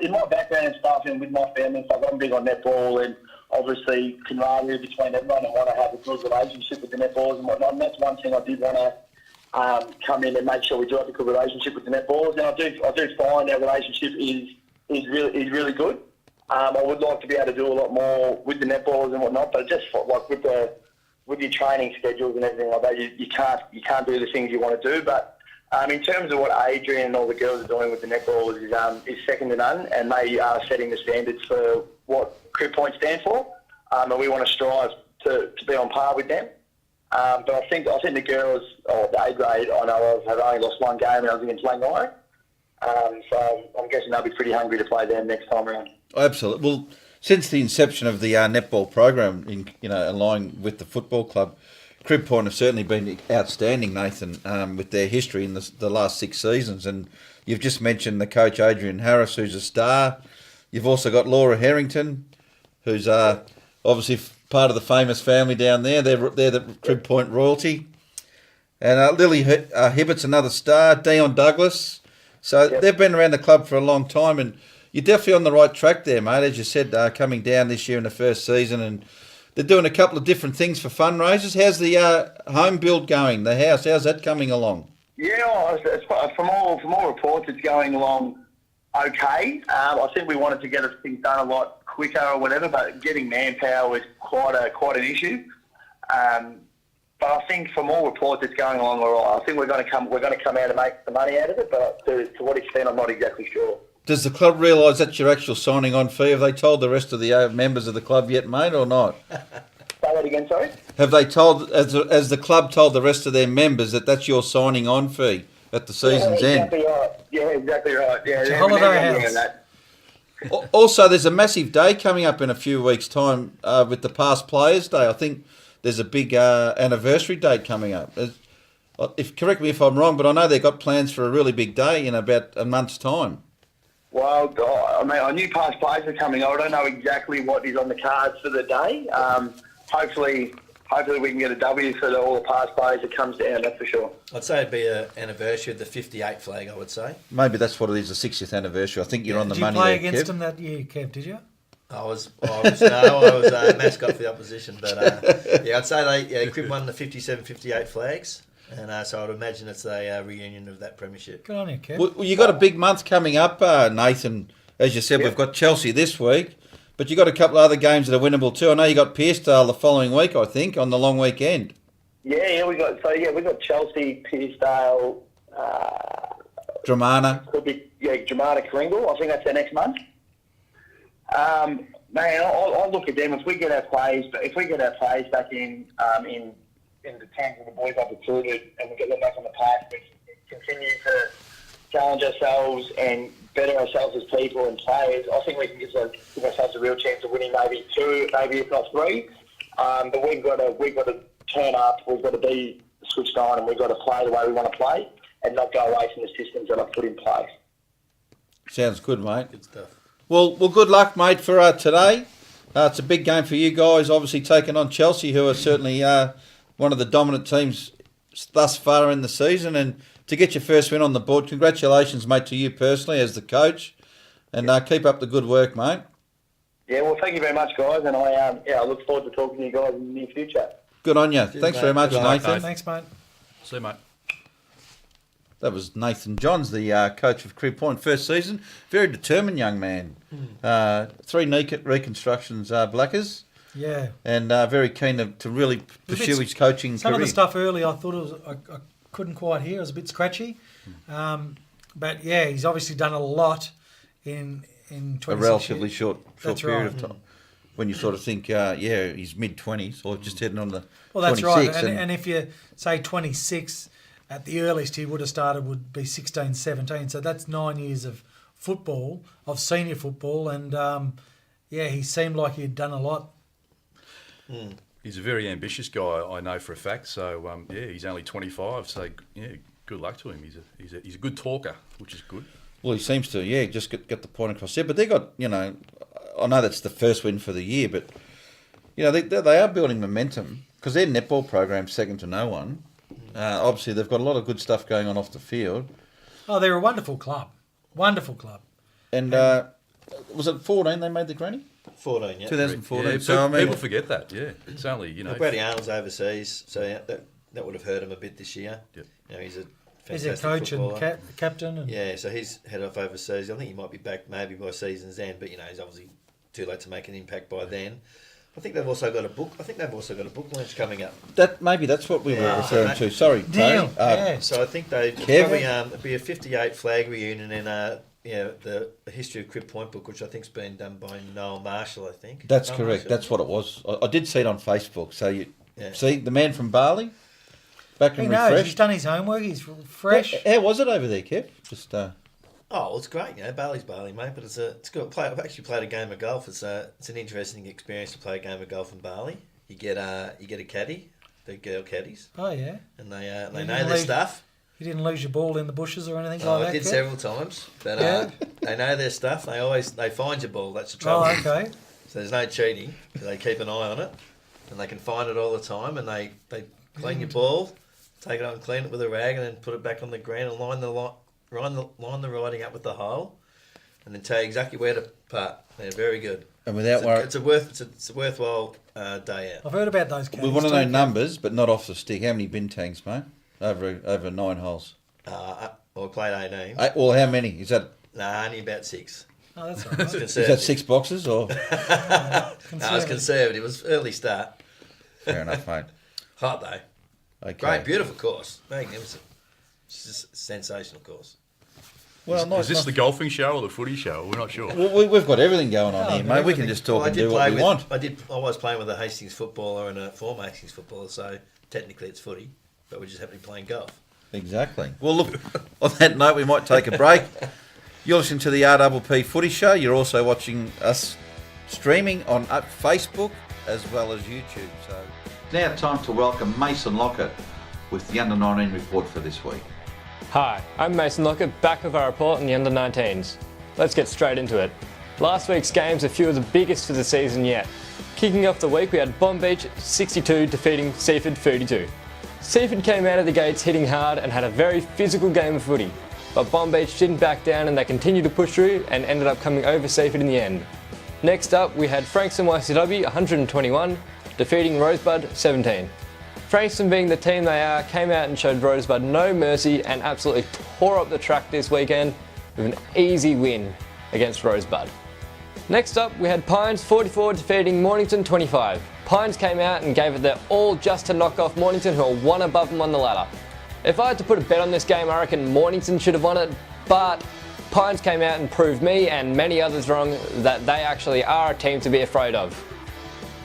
in my background and stuff, and with my family and stuff, I'm big on netball, and obviously camaraderie between everyone, and want to have a good relationship with the netballers and whatnot. And that's one thing I did want to come in and make sure we do have a good relationship with the netballers. And I do find our relationship is really good. I would like to be able to do a lot more with the netballers and whatnot, but just like with your training schedules and everything like that, you can't do the things you want to do, but. In terms of what Adrian and all the girls are doing with the netballers is second to none, and they are setting the standards for what Crib Point stand for, and we want to strive to be on par with them. But I think the girls, or the A grade, I know of, have only lost one game, and I was against Langai. So I'm guessing they'll be pretty hungry to play them next time around. Absolutely. Well, since the inception of the netball program, aligned with the football club, Crib Point have certainly been outstanding, Nathan, with their history in the last 6 seasons. And you've just mentioned the coach, Adrian Harris, who's a star. You've also got Laura Harrington, who's obviously part of the famous family down there. They're the Crib Point royalty. And Lily Hibbert's another star, Dion Douglas. So they've been around the club for a long time, and you're definitely on the right track there, mate. As you said, coming down this year in the first season, and they're doing a couple of different things for fundraisers. How's the home build going? The house, how's that coming along? Yeah, from all reports, it's going along okay. I think we wanted to get things done a lot quicker or whatever, but getting manpower was quite an issue. But I think from all reports, it's going along all right. I think we're going to come out and make the money out of it, but to what extent, I'm not exactly sure. Does the club realise that's your actual signing on fee? Have they told the rest of the members of the club yet, mate, or not? Say that again, sorry? Have they told, as the club told the rest of their members, that that's your signing on fee at the season's end? Right. Yeah, exactly right. Yeah, it's a holiday house. Also, there's a massive day coming up in a few weeks' time with the Past Players Day. I think there's a big anniversary date coming up. Correct me if I'm wrong, but I know they've got plans for a really big day in about a month's time. Well, I mean, I knew Past Players are coming. I don't know exactly what is on the cards for the day. Hopefully we can get a W for all the Past Players that comes down, that's for sure. I'd say it'd be an anniversary of the 58 flag, I would say. Maybe that's what it is, the 60th anniversary. I think you're on the money there, Kev. Did you play against them that year, Kev, did you? I was a mascot for the opposition, but I'd say Crib won the 57-58 flags. And so I'd imagine it's a reunion of that premiership. Good on you, Kev. Well, you got a big month coming up, Nathan. As you said, We've got Chelsea this week, but you got a couple of other games that are winnable too. I know you got Pearcedale the following week, I think, on the long weekend. Yeah, we got Chelsea, Pearcedale, Dramana. Could be Dramana, Kringle. I think that's their next month. Man, I'll look at them if we get our plays back in the teams of the boys I've recruited, and we get them back on the path. We continue to challenge ourselves and better ourselves as people and players. I think we can give ourselves a real chance of winning maybe 2, maybe if not 3. But we've got to turn up. We've got to be switched on, and we've got to play the way we want to play, and not go away from the systems that I've put in place. Sounds good, mate. Good stuff. Well, good luck, mate, for today. It's a big game for you guys, obviously taking on Chelsea, who are certainly one of the dominant teams thus far in the season. And to get your first win on the board, congratulations, mate, to you personally as the coach. And keep up the good work, mate. Yeah, well, thank you very much, guys, and I look forward to talking to you guys in the near future. Good on you. Cheers, Thanks mate. very much, Good luck, Nathan. mate. Thanks, mate. See you, mate. That was Nathan Johns, the coach of Crib Point, first season. Very determined young man. 3 knee reconstructions, Blackers. Yeah. And very keen to really pursue his coaching Some career. of the stuff early, I thought I couldn't quite hear. It was a bit scratchy. But yeah, he's obviously done a lot in 26 a relatively short That's period right. of time. When you sort of think, he's mid-20s or just heading on the Well, that's 26. right. And if you say 26, at the earliest he would have started would be 16, 17. So that's 9 years of football, of senior football. And, he seemed like he had done a lot. He's a very ambitious guy, I know for a fact. So, he's only 25. So, good luck to him. He's a good talker, which is good. Well, he seems to, just get the point across there. But they got, I know that's the first win for the year, but, they are building momentum because their netball program's second to no one. Obviously, they've got a lot of good stuff going on off the field. Oh, they're a wonderful club. Wonderful club. And was it 14 they made the granny? 14, yeah. 2014. Yeah, So, people forget that, yeah. It's only, Brady Arnold's overseas, so that would have hurt him a bit this year. Yep. He's a He's fantastic a coach footballer. and captain. And Yeah, so he's head off overseas. I think he might be back maybe by season's end, but he's obviously too late to make an impact by then. I think they've also got a book. Launch coming up. Maybe that's what we were referring to. Sorry, Deal. Tony. So I think they Kevin? probably it'll be a 58 flag reunion and the history of Crib Point book, which I think's been done by Noel Marshall. I think That's Noel correct. Marshall. That's what it was. I did see it on Facebook. So you see the man from Bali, back he and knows. He's refreshed. done his homework. He's fresh. How was it over there, Kev? Just Oh, well, it's great. Bali's Bali, mate. But it's good. I've actually played a game of golf. It's an interesting experience to play a game of golf in Bali. You get a caddy, the girl caddies. Oh, yeah. And they know their stuff. You didn't lose your ball in the bushes or anything Oh, like I that? did Kev? several times, but they know their stuff. They find your ball. That's the trouble. Oh, okay. So there's no cheating. They keep an eye on it, and they can find it all the time. And they clean your ball, take it out and clean it with a rag, and then put it back on the ground and line the riding up with the hole, and then tell you exactly where to putt. They're very good. and without worry, It's a worthwhile day out. I've heard about those caddies. we want to know too, Kev. numbers, but not off the stick. How many bin tanks, mate? Over 9 holes. I played 18. Well, how many is that? Nah, only about 6. Oh, that's all right. It's Is conservative. that 6 boxes or? No, it's conservative. It was early start. Fair enough, mate. Hot though. Okay. Great, beautiful course. Magnificent. It's just a sensational course. Well, Is this the golfing show or the footy show? We're not sure. Well, we've got everything going on here, mate. We can just talk Well, and do what we want. I was playing with a Hastings footballer and a former Hastings footballer, so technically it's footy, but we just happen to be playing golf. Exactly. Well, look, on that note, we might take a break. You're listening to the RPP Footy Show. You're also watching us streaming on Facebook as well as YouTube. So now time to welcome Mason Lockett with the Under-19 report for this week. Hi, I'm Mason Lockett, back with our report on the Under-19s. Let's get straight into it. Last week's games are a few of the biggest for the season yet. Kicking off the week, we had Bomb Beach 62 defeating Seaford 32. Seaford came out of the gates hitting hard and had a very physical game of footy, but Bomb Beach didn't back down and they continued to push through and ended up coming over Seaford in the end. Next up, we had Frankston YCW 121 defeating Rosebud 17. Frankston, being the team they are, came out and showed Rosebud no mercy and absolutely tore up the track this weekend with an easy win against Rosebud. Next up, we had Pines 44 defeating Mornington 25. Pines came out and gave it their all just to knock off Mornington, who are one above them on the ladder. If I had to put a bet on this game, I reckon Mornington should have won it, but Pines came out and proved me and many others wrong that they actually are a team to be afraid of.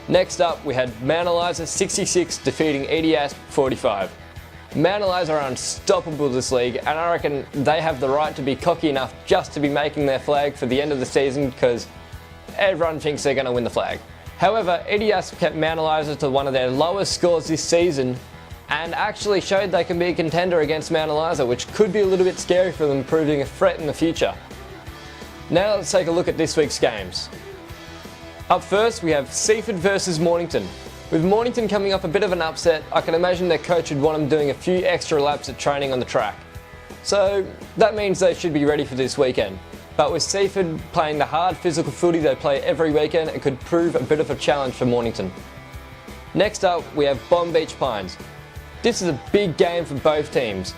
Next up, we had Mount Eliza 66 defeating EDS 45. Mount Eliza are unstoppable this league, and I reckon they have the right to be cocky enough just to be making their flag for the end of the season because everyone thinks they're going to win the flag. However, EDS kept Mount Eliza to one of their lowest scores this season and actually showed they can be a contender against Mount Eliza, which could be a little bit scary for them, proving a threat in the future. Now let's take a look at this week's games. Up first, we have Seaford versus Mornington. With Mornington coming off a bit of an upset, I can imagine their coach would want them doing a few extra laps at training on the track. So that means they should be ready for this weekend. But with Seaford playing the hard physical footy they play every weekend, it could prove a bit of a challenge for Mornington. Next up, we have Bomb Beach Pines. This is a big game for both teams.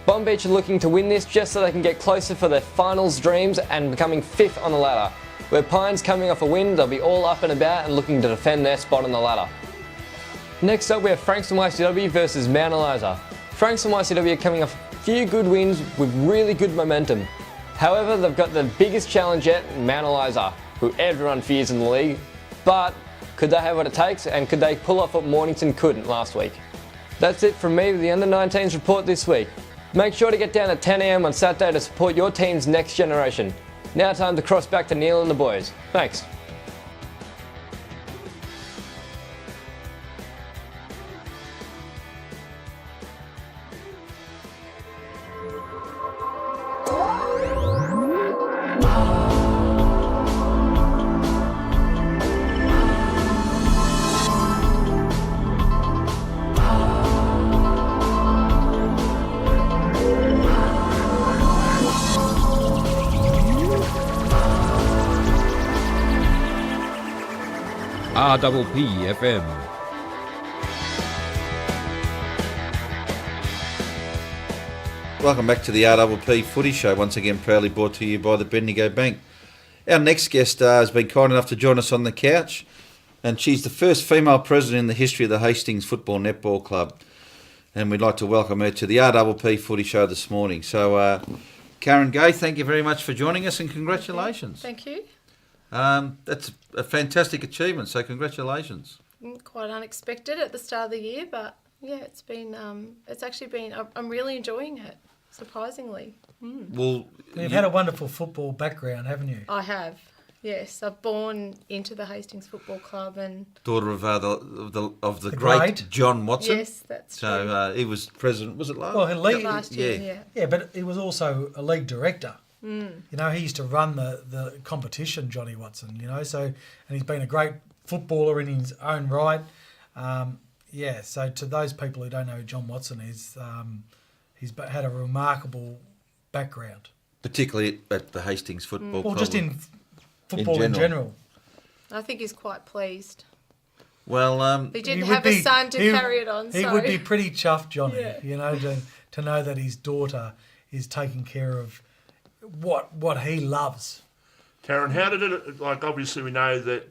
Bomb Beach are looking to win this just so they can get closer for their finals dreams and becoming 5th on the ladder. Where Pines coming off a win, they'll be all up and about and looking to defend their spot on the ladder. Next up, we have Frankston YCW versus Mount Eliza. Frankston YCW are coming off a few good wins with really good momentum. However, they've got the biggest challenge yet, Mount Eliza, who everyone fears in the league. But could they have what it takes, and could they pull off what Mornington couldn't last week? That's it from me with the Under-19s report this week. Make sure to get down at 10 a.m. on Saturday to support your team's next generation. Now time to cross back to Neil and the boys. Thanks. RPP FM. Welcome back to the RPP Footy Show, once again proudly brought to you by the Bendigo Bank. Our next guest has been kind enough to join us on the couch, and she's the first female president in the history of the Hastings Football Netball Club. And we'd like to welcome her to the RPP Footy Show this morning. So, Karen Gay, thank you very much for joining us, and congratulations. Thank you. That's a fantastic achievement, so congratulations. Quite unexpected at the start of the year, but yeah, I'm really enjoying it, surprisingly. Well, you've had a wonderful football background, haven't you? I have, yes. I've born into the Hastings Football Club and daughter of the great John Watson. Yes, that's true. So he was president, was it last? Well, last year, yeah, but he was also a league director. Mm. You know, he used to run the competition, Johnny Watson, you know, and he's been a great footballer in his own right. So to those people who don't know who John Watson is, he's had a remarkable background. Particularly at the Hastings Football Club. Well, just in football in general. I think he's quite pleased. Well, he didn't have a son to carry it on. He would be pretty chuffed, Johnny, you know, to know that his daughter is taking care of what he loves. Karen, how did it, obviously we know that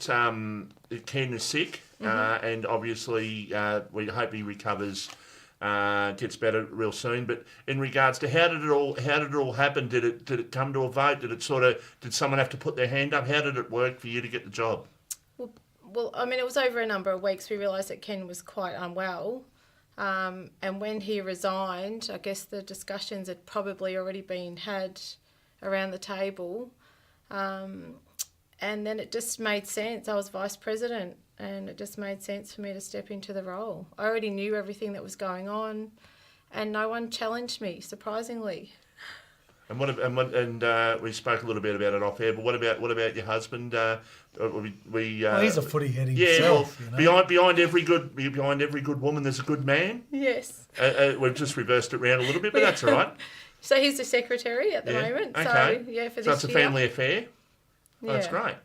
Ken is sick, and obviously we hope he recovers, gets better real soon, but in regards to how did it all happen? Did it come to a vote? Did someone have to put their hand up? How did it work for you to get the job? Well, I mean, it was over a number of weeks. We realised that Ken was quite unwell. And when he resigned, I guess the discussions had probably already been had around the table. And then it just made sense. I was vice president and it just made sense for me to step into the role. I already knew everything that was going on and no one challenged me, surprisingly. And we spoke a little bit about it off air, but what about your husband? He's a footy head himself. Yeah, well, behind every good woman, there's a good man. Yes. We've just reversed it around a little bit, but that's all right. So he's the secretary at the moment. Okay. So yeah, for this So it's a family affair. Yeah. That's great.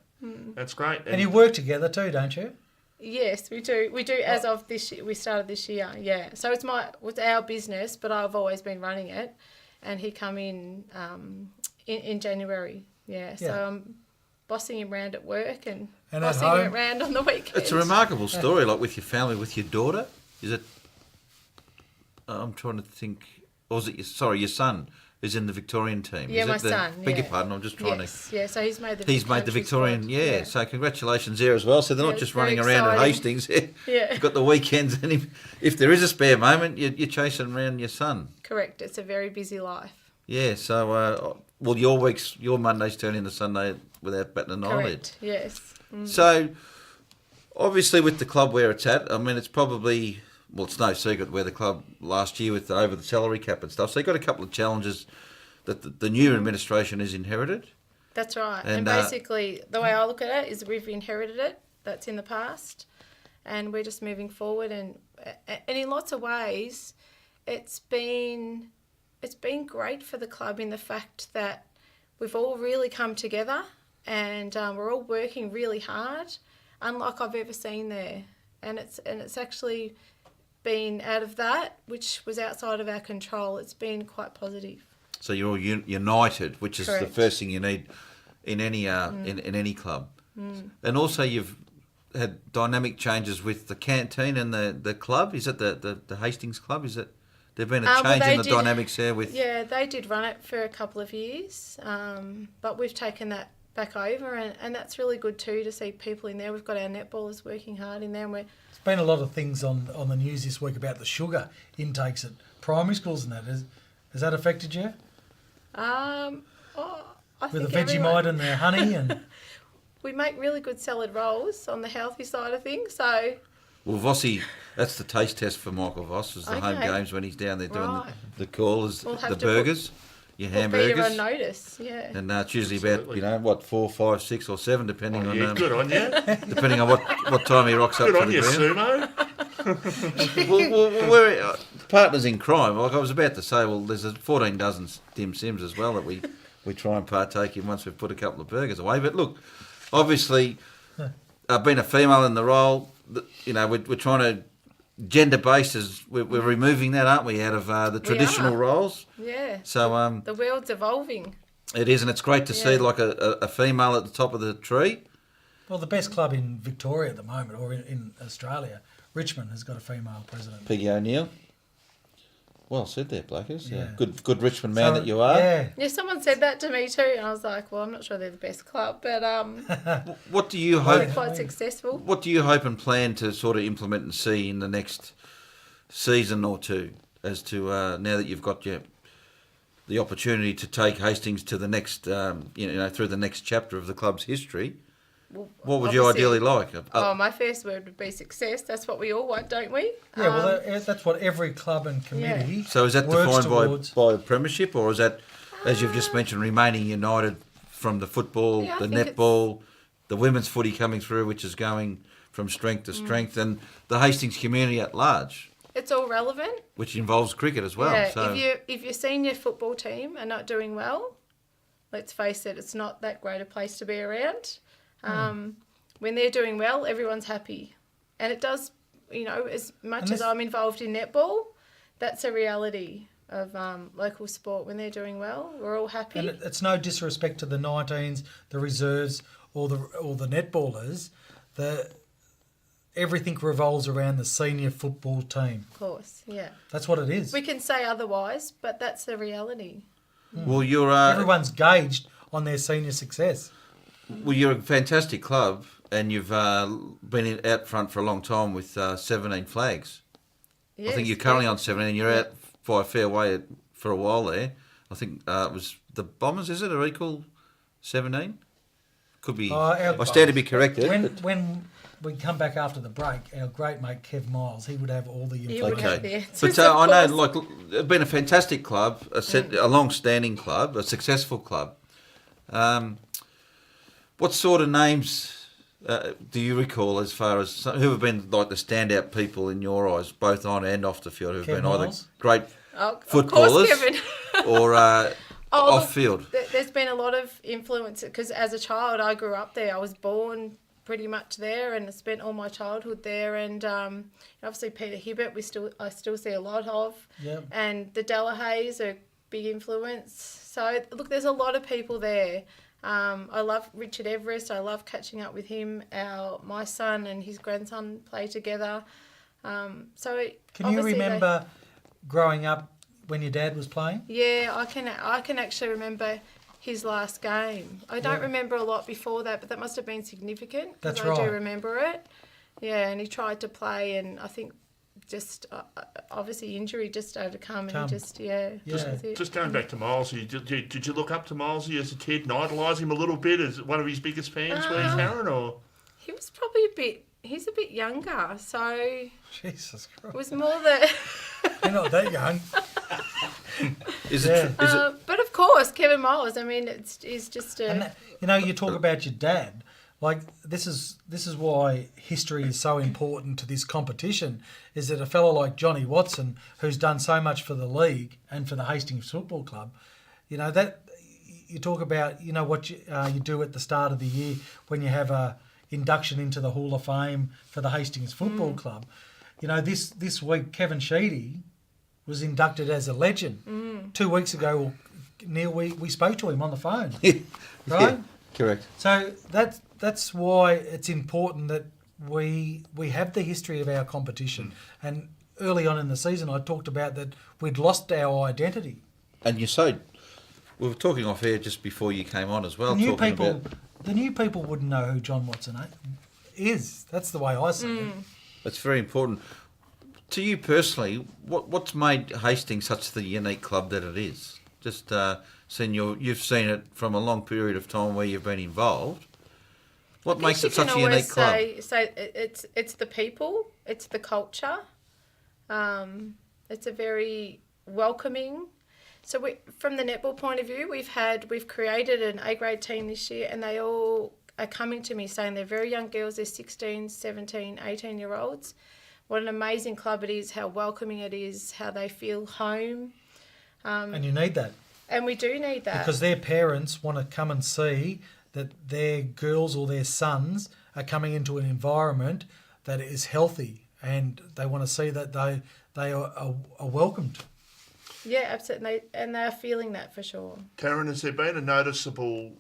That's great. And you work together too, don't you? Yes, we do. We do as of this year. We started this year. Yeah. So it's our business, but I've always been running it, and he come in January. Yeah. So I'm bossing him around at work and bossing him around on the weekends. It's a remarkable story, like with your family, with your daughter. Is it? I'm trying to think. Or was it your son is in the Victorian team? Yeah, is my son. Beg your pardon, I'm just trying to... Yeah, so he's made the Victorian, squad. Yeah, so congratulations there as well. So they're not just running around at Hastings. Yeah. You've got the weekends, and if there is a spare moment, you're chasing around your son. Correct, it's a very busy life. Yeah, so, your Mondays turn into Sunday without batting an eyelid. Correct, yes. So, obviously with the club where it's at, I mean, it's probably... Well, it's no secret where the club last year with over the salary cap and stuff. So you've got a couple of challenges that the new administration has inherited. That's right. And basically, the way I look at it is we've inherited it. That's in the past. And we're just moving forward. And in lots of ways, it's been great for the club in the fact that we've all really come together, and we're all working really hard, unlike I've ever seen there. And it's actually been out of that, which was outside of our control. It's been quite positive. So you're all united, which is Correct. the first thing you need in any in any club. And also you've had dynamic changes with the canteen and the club. Is it the Hastings Club? Is it there've been a change in the dynamics there with? Yeah, they did run it for a couple of years, but we've taken that back over, and that's really good too to see people in there. We've got our netballers working hard in there, and we're. There's been a lot of things on the news this week about the sugar intakes at primary schools and that. Has that affected you? I With the think Vegemite and the honey and. We make really good salad rolls on the healthy side of things, so. Well, Vossi, that's the taste test for Michael Voss, is the home games when he's down there doing the callers, the burgers, your hamburgers. Peter on notice, yeah. And it's usually about 4, 5, 6 or 7, depending on. Yeah, good on you. Depending on what time he rocks up. Good for on the you, ground. Sumo. well, we're partners in crime. Like I was about to say, well, there's 14 dozen dim sims as well that we try and partake in once we've put a couple of burgers away. But look, obviously, being a female in the role, we're trying to gender-based as we're removing that, aren't we, out of the traditional roles? Yeah. So the world's evolving. It is, and it's great to see like a female at the top of the tree. Well, the best club in Victoria at the moment, or in Australia, Richmond, has got a female president. Peggy O'Neill. Well said there, Blackers. Yeah. Good Richmond man that you are. Yeah, someone said that to me too, and I was like, well, I'm not sure they're the best club, but What do you hope? quite successful. What do you hope and plan to sort of implement and see in the next season or two, as to now that you've got the opportunity to take Hastings to the next, through the next chapter of the club's history? Well, what would you ideally like? My first word would be success. That's what we all want, don't we? Yeah, well, that's what every club and committee. So is that works defined by the premiership, or is that, as you've just mentioned, remaining united from the football, the netball, the women's footy coming through, which is going from strength to strength, and the Hastings community at large? It's all relevant. Which involves cricket as well. Yeah, So if your senior football team are not doing well, let's face it, it's not that great a place to be around. When they're doing well, everyone's happy. And it does, as much as I'm involved in netball, that's a reality of local sport. When they're doing well, we're all happy. And it's no disrespect to the 19s, the reserves, or the netballers. Everything revolves around the senior football team. Of course, yeah. That's what it is. We can say otherwise, but that's the reality. Well, you're everyone's gauged on their senior success. Well, you're a fantastic club, and you've been out front for a long time with 17 flags. Yes, I think you're currently on 17, and you're out by a fair way for a while there. I think it was the Bombers, is it, or equal 17? Could be. I stand to be corrected. When we come back after the break, our great mate Kev Miles, he would have all the information. He would have the answers, But I know, it's been a fantastic club, a long-standing club, a successful club. What sort of names do you recall as far as who have been like the standout people in your eyes, both on and off the field, who have been either great footballers or off field? There's been a lot of influence because as a child I grew up there. I was born pretty much there and I spent all my childhood there. And obviously Peter Hibbert, I still see a lot of. Yep. And the Delahays are a big influence. So look, there's a lot of people there. I love Richard Everest. I love catching up with him. My son and his grandson play together. Can you remember growing up when your dad was playing? Yeah, I can actually remember his last game. I don't remember a lot before that, but that must have been significant. That's I right. do remember it. Yeah, and he tried to play, and I think just obviously injury just overcome, and he just Just going back to Milesy, did you look up to Milesy as a kid and idolise him a little bit as one of his biggest fans, were you, Karen? Or he was probably he's a bit younger, so Jesus Christ, it was more that you're not that young. Is it? But of course, Kevin Miles. I mean, he's just a. And you talk about your dad. Like this is why history is so important to this competition. Is that a fellow like Johnny Watson, who's done so much for the league and for the Hastings Football Club, that you talk about, what you do at the start of the year when you have a induction into the Hall of Fame for the Hastings Football Club. This week, Kevin Sheedy was inducted as a legend. 2 weeks ago, Neil, we spoke to him on the phone, right? Yeah, correct. So that's why it's important that we have the history of our competition. And early on in the season, I talked about that we'd lost our identity. And we were talking off air just before you came on as well. The new people wouldn't know who John Watson is. That's the way I see it. That's very important. To you personally, what's made Hastings such the unique club that it is? Just you've seen it from a long period of time where you've been involved. What makes it such a unique club? Say it's the people, it's the culture. It's a very welcoming. So from the netball point of view, we've created an A-grade team this year, and they all are coming to me saying they're very young girls, they're 16, 17, 18-year-olds. What an amazing club it is, how welcoming it is, how they feel home. And you need that. And we do need that. Because their parents want to come and see that their girls or their sons are coming into an environment that is healthy, and they want to see that they are welcomed. Yeah, absolutely. And they are feeling that for sure. Karen, has there been a noticeable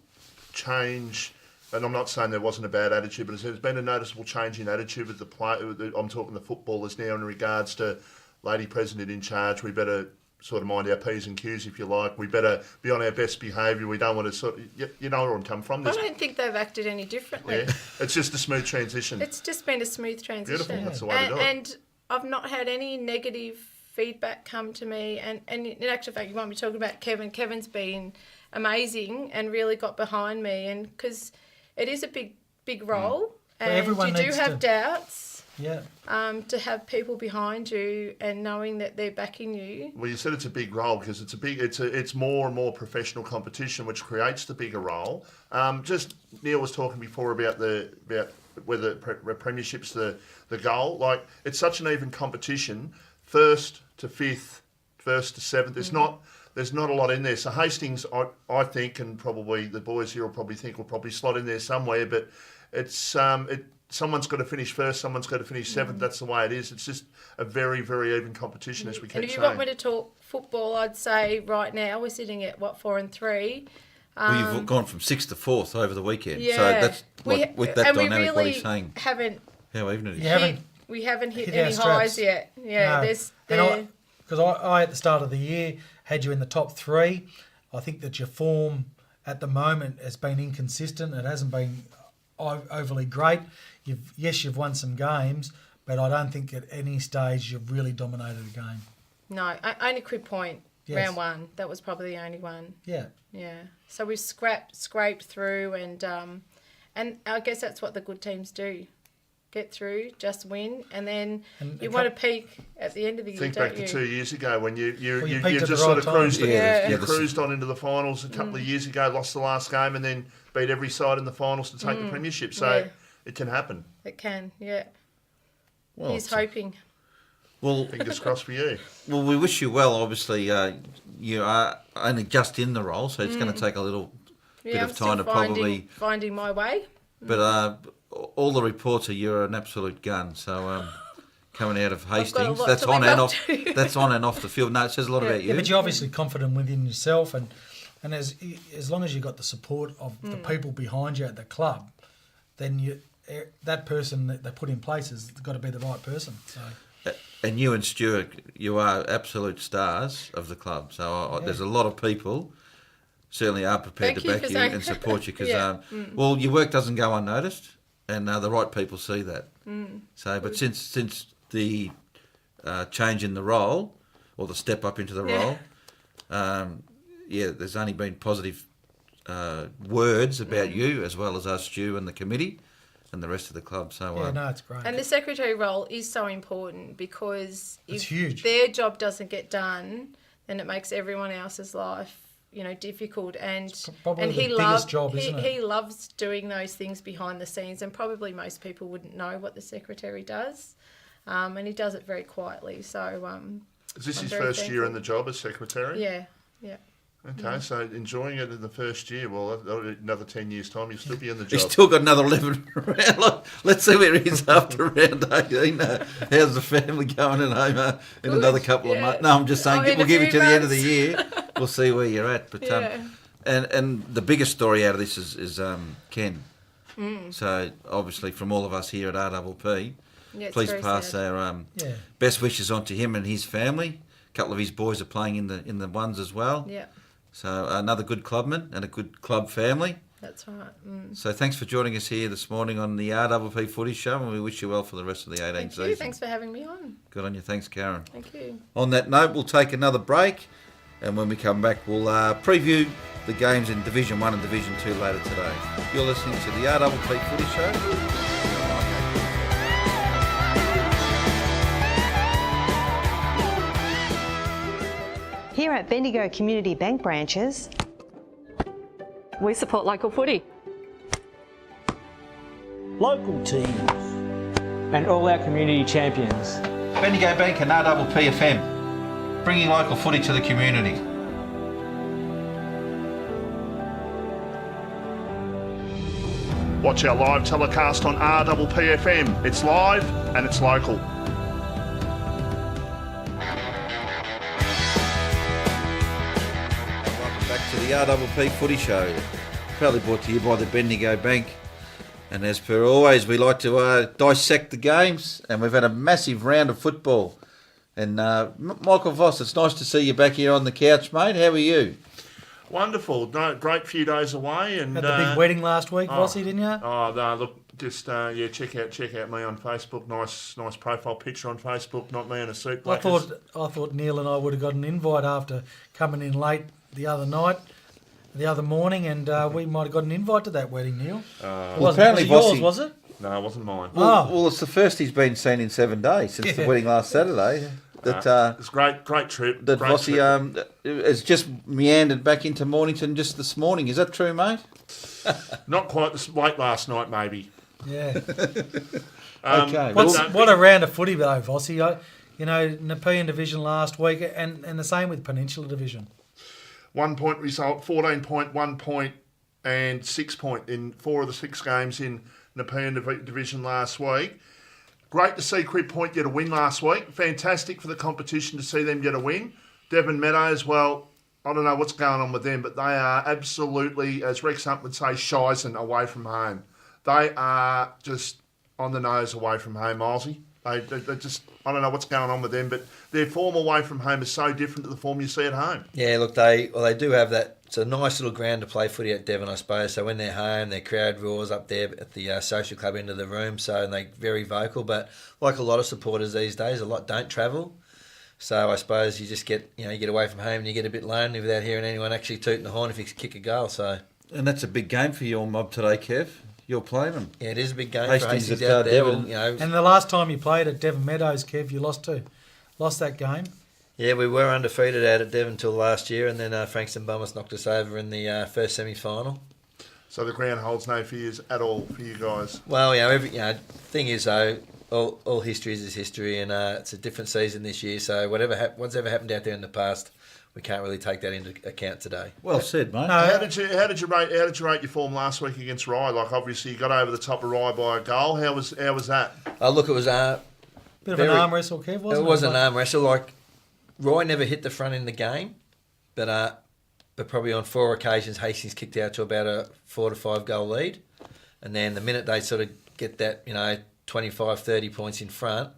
change? And I'm not saying there wasn't a bad attitude, but there's been a noticeable change in attitude with the play. I'm talking the footballers now in regards to lady president in charge. We better sort of mind our P's and Q's, if you like. We better be on our best behaviour. We don't want to you know where I'm coming from. I don't think they've acted any differently. Yeah, it's just a smooth transition. It's just been a smooth transition. Beautiful, that's the way to do it. And I've not had any negative feedback come to me. And in actual fact, you might be talking about Kevin. Kevin's been amazing and really got behind me. And because it is a big role, and you do have doubts. Yeah. To have people behind you and knowing that they're backing you. Well, you said it's a big role because it's more and more professional competition, which creates the bigger role. Just Neil was talking before about whether premiership's the goal. Like, it's such an even competition, first to fifth, first to seventh. There's not a lot in there. So Hastings, I think, and probably the boys here will probably slot in there somewhere. But it's someone's got to finish first, someone's got to finish seventh. That's the way it is. It's just a very, very even competition, as we keep saying. And if you want me to talk football, I'd say right now we're sitting at 4 and 3. Well, you've gone from 6th to 4th over the weekend. Yeah. So that's with that dynamic, what he's saying. How even it is. We haven't hit any highs yet. Yeah, no. Because I at the start of the year had you in the top 3. I think that your form at the moment has been inconsistent. It hasn't been overly great. You've won some games, but I don't think at any stage you've really dominated a game. No, only Crib Point, round 1. That was probably the only one. Yeah. Yeah. So we've scraped through, and I guess that's what the good teams do. Get through, just win, and then you want to peak at the end of the year, don't you? Think back to 2 years ago when you just sort of cruised, cruised on into the finals a couple of years ago, lost the last game, and then beat every side in the finals to take the premiership. So it can happen. It can, yeah. Well, he's hoping. Well, fingers crossed for you. Well, we wish you well. Obviously, you are only just in the role, so it's going to take a little bit of time to probably finding my way. But all the reports are you're an absolute gun. So coming out of Hastings, that's on and off. That's on and off the field. No, it says a lot about you. Yeah, but you're obviously confident within yourself, and as long as you've got the support of the people behind you at the club, then that person that they put in place has got to be the right person. So. And you and Stuart, you are absolute stars of the club. So there's a lot of people certainly are prepared to back you and support you because, well, your work doesn't go unnoticed, and the right people see that. So, but since the change in the role or the step up into the role, there's only been positive words about you as well as us, Stu, and the committee and the rest of the club. So it's great. And the secretary role is so important because it's if huge. Their job doesn't get done, then it makes everyone else's life, difficult. And he loves job, isn't it? He loves doing those things behind the scenes, and probably most people wouldn't know what the secretary does, and he does it very quietly. So is this his first year in the job as secretary? Yeah. Okay, so enjoying it in the first year. Well, that'll be another 10 years' time. You'll still be in the job. He's still got another 11 round. Let's see where he is after round 18. How's the family going at home in another couple of months? No, I'm just saying, we'll give you to the end of the year. We'll see where you're at. But and the biggest story out of this is Ken. So obviously from all of us here at RPP, please pass our best wishes on to him and his family. A couple of his boys are playing in the ones as well. Yeah. So another good clubman and a good club family. That's right. So thanks for joining us here this morning on the RPP Footy Show, and we wish you well for the rest of the 18th season. Thanks for having me on. Good on you. Thanks, Karen. Thank you. On that note, we'll take another break, and when we come back, we'll preview the games in Division 1 and Division 2 later today. You're listening to the RPP Footy Show. Here at Bendigo Community Bank branches, We support local footy. Local teams. And all our community champions. Bendigo Bank and RPP FM, bringing local footy to the community. Watch our live telecast on RPP FM. It's live and it's local. To the RPP Footy Show, proudly brought to you by the Bendigo Bank. And as per always, we like to dissect the games, and we've had a massive round of football. And Michael Voss, it's nice to see you back here on the couch, mate. How are you? Wonderful. No, great few days away. And had the big wedding last week, Vossy, didn't you? Oh, no, look, just, check out me on Facebook. Nice profile picture on Facebook, not me in a suit. I thought Neil and I would have got an invite after coming in late the other morning, and we might have got an invite to that wedding, Neil. Was it yours, was it? No, it wasn't mine. Well, it's the first he's been seen in 7 days since the wedding last Saturday. It's great trip. That Vossy has just meandered back into Mornington just this morning. Is that true, mate? Not quite this late last night, maybe. Yeah. Okay. What a round of footy though, Vossy. Nepean Division last week, and the same with Peninsula Division. 1 point result, 14 point, 1 point, and 6 point in 4 of the 6 games in Nepean Division last week. Great to see Crib Point get a win last week. Fantastic for the competition to see them get a win. Devon Meadows, well, I don't know what's going on with them, but they are absolutely, as Rex Hunt would say, shizen away from home. They are just on the nose away from home, Milesy. They just, I don't know what's going on with them, but their form away from home is so different to the form you see at home. Yeah, look, they do have that. It's a nice little ground to play footy at Devon, I suppose. So when they're home, their crowd roars up there at the social club end of the room, so they're very vocal. But like a lot of supporters these days, a lot don't travel. So I suppose you just get away from home and you get a bit lonely without hearing anyone actually tooting the horn if you kick a goal. So. And that's a big game for your mob today, Kev. You're playing them. Yeah, it is a big game Hastings for Hastings out there. And the last time you played at Devon Meadows, Kev, you lost that game. Yeah, we were undefeated out at Devon until last year, and then Frankston Bombers knocked us over in the first semi-final. So the ground holds no fears at all for you guys. Well, thing is though, all history is history, and it's a different season this year. So what's ever happened out there in the past, we can't really take that into account today. Well said, mate. How did you rate your form last week against Rye? Like, obviously you got over the top of Rye by a goal. How was that? Look, it was bit of an arm wrestle, Kev, wasn't it? It was an arm wrestle. Like, Rye never hit the front in the game, but probably on 4 occasions Hastings kicked out to about a 4 to 5 goal lead, and then the minute they sort of get that 25, 30 points in front,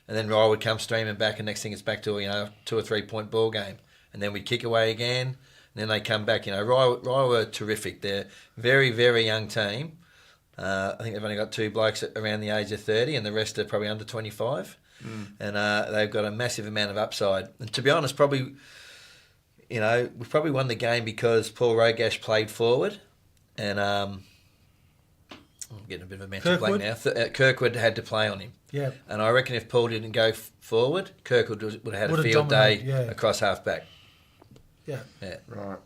and then Rye would come streaming back, and next thing it's back to a 2 or 3 point ball game. And then we'd kick away again, and then they come back. Rye were terrific. They're a very, very young team. I think they've only got 2 blokes around the age of 30, and the rest are probably under 25. And they've got a massive amount of upside. And to be honest, probably, we've probably won the game because Paul Rogash played forward, and I'm getting a bit of a mental blank now. Kirkwood had to play on him. Yeah. And I reckon if Paul didn't go forward, Kirkwood would have had a field day across half-back. Yeah. Right.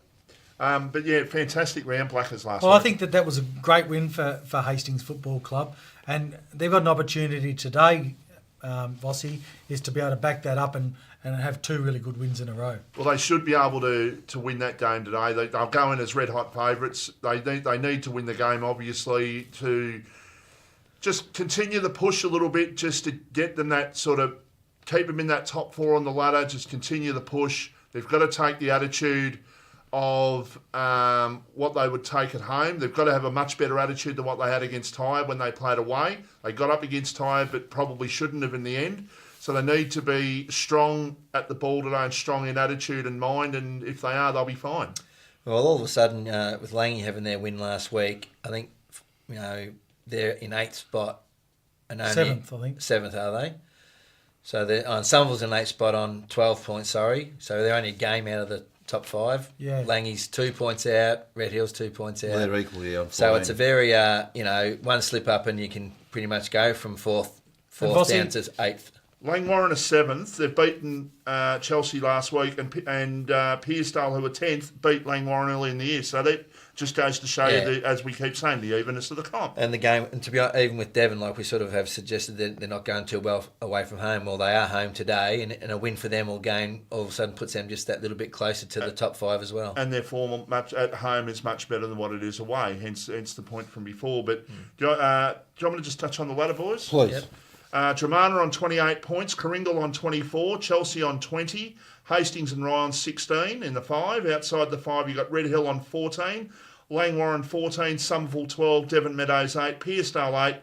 But yeah, fantastic round Blackers last week. Well, I think that was a great win for Hastings Football Club, and they've got an opportunity today Vossi, is to be able to back that up and have 2 really good wins in a row. Well, they should be able to win that game today. They'll go in as red-hot favourites. They need to win the game, obviously, to just continue the push a little bit, just to get them that sort of, keep them in that top 4 on the ladder, just continue the push. They've got to take the attitude of what they would take at home. They've got to have a much better attitude than what they had against Tyre when they played away. They got up against Tyre, but probably shouldn't have in the end. So they need to be strong at the ball today and strong in attitude and mind, and if they are, they'll be fine. Well, all of a sudden, with Langy having their win last week, I think, they're in 8th spot. And only 7th, I think. 7th, are they? So Somerville's in 8th spot on 12 points, So they're only a game out of the top 5. Yeah. Langy's 2 points out, Red Hill's 2 points out. Well, they're equally on 14. So it's a very, one slip up and you can pretty much go from 4th down to 8th. Langwarrin are 7th. They've beaten Chelsea last week, and Pearsdale, who are 10th, beat Langwarrin early in the year. So that just goes to show you, as we keep saying, the evenness of the comp. And the game, and to be honest, even with Devon, like we sort of have suggested, that they're not going too well away from home. Well, they are home today, and a win for them all of a sudden puts them just that little bit closer to the top 5 as well. And their form at home is much better than what it is away, hence the point from before. But do you want me to just touch on the ladder, boys? Please. Yep. Dramana on 28 points, Coringal on 24, Chelsea on 20, Hastings and Ryan 16 in the 5. Outside the 5, you've got Red Hill on 14, Langwarrin 14, Somerville 12, Devon Meadows 8, Pearsdale 8,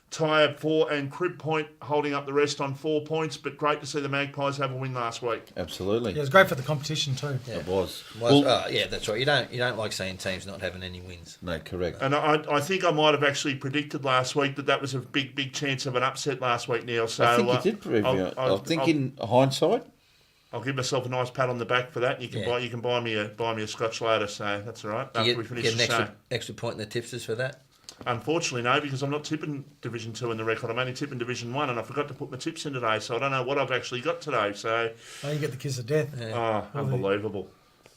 Tyre 4, and Crib Point holding up the rest on 4 points. But great to see the Magpies have a win last week. Absolutely. Yeah, it was great for the competition too. Yeah. It was. That's right. You don't like seeing teams not having any wins. No, correct. And I think I might have actually predicted last week that was a big chance of an upset last week, Neil. So I think you did prove it. I think in hindsight, I'll give myself a nice pat on the back for that. You can buy me a scotch later, so that's all right. Do you we finish get the an show. extra point in the tipsters for that? Unfortunately, no, because I'm not tipping Division 2 in the record. I'm only tipping Division 1, and I forgot to put my tips in today, so I don't know what I've actually got today. So, you get the kiss of death. Yeah. Oh, unbelievable.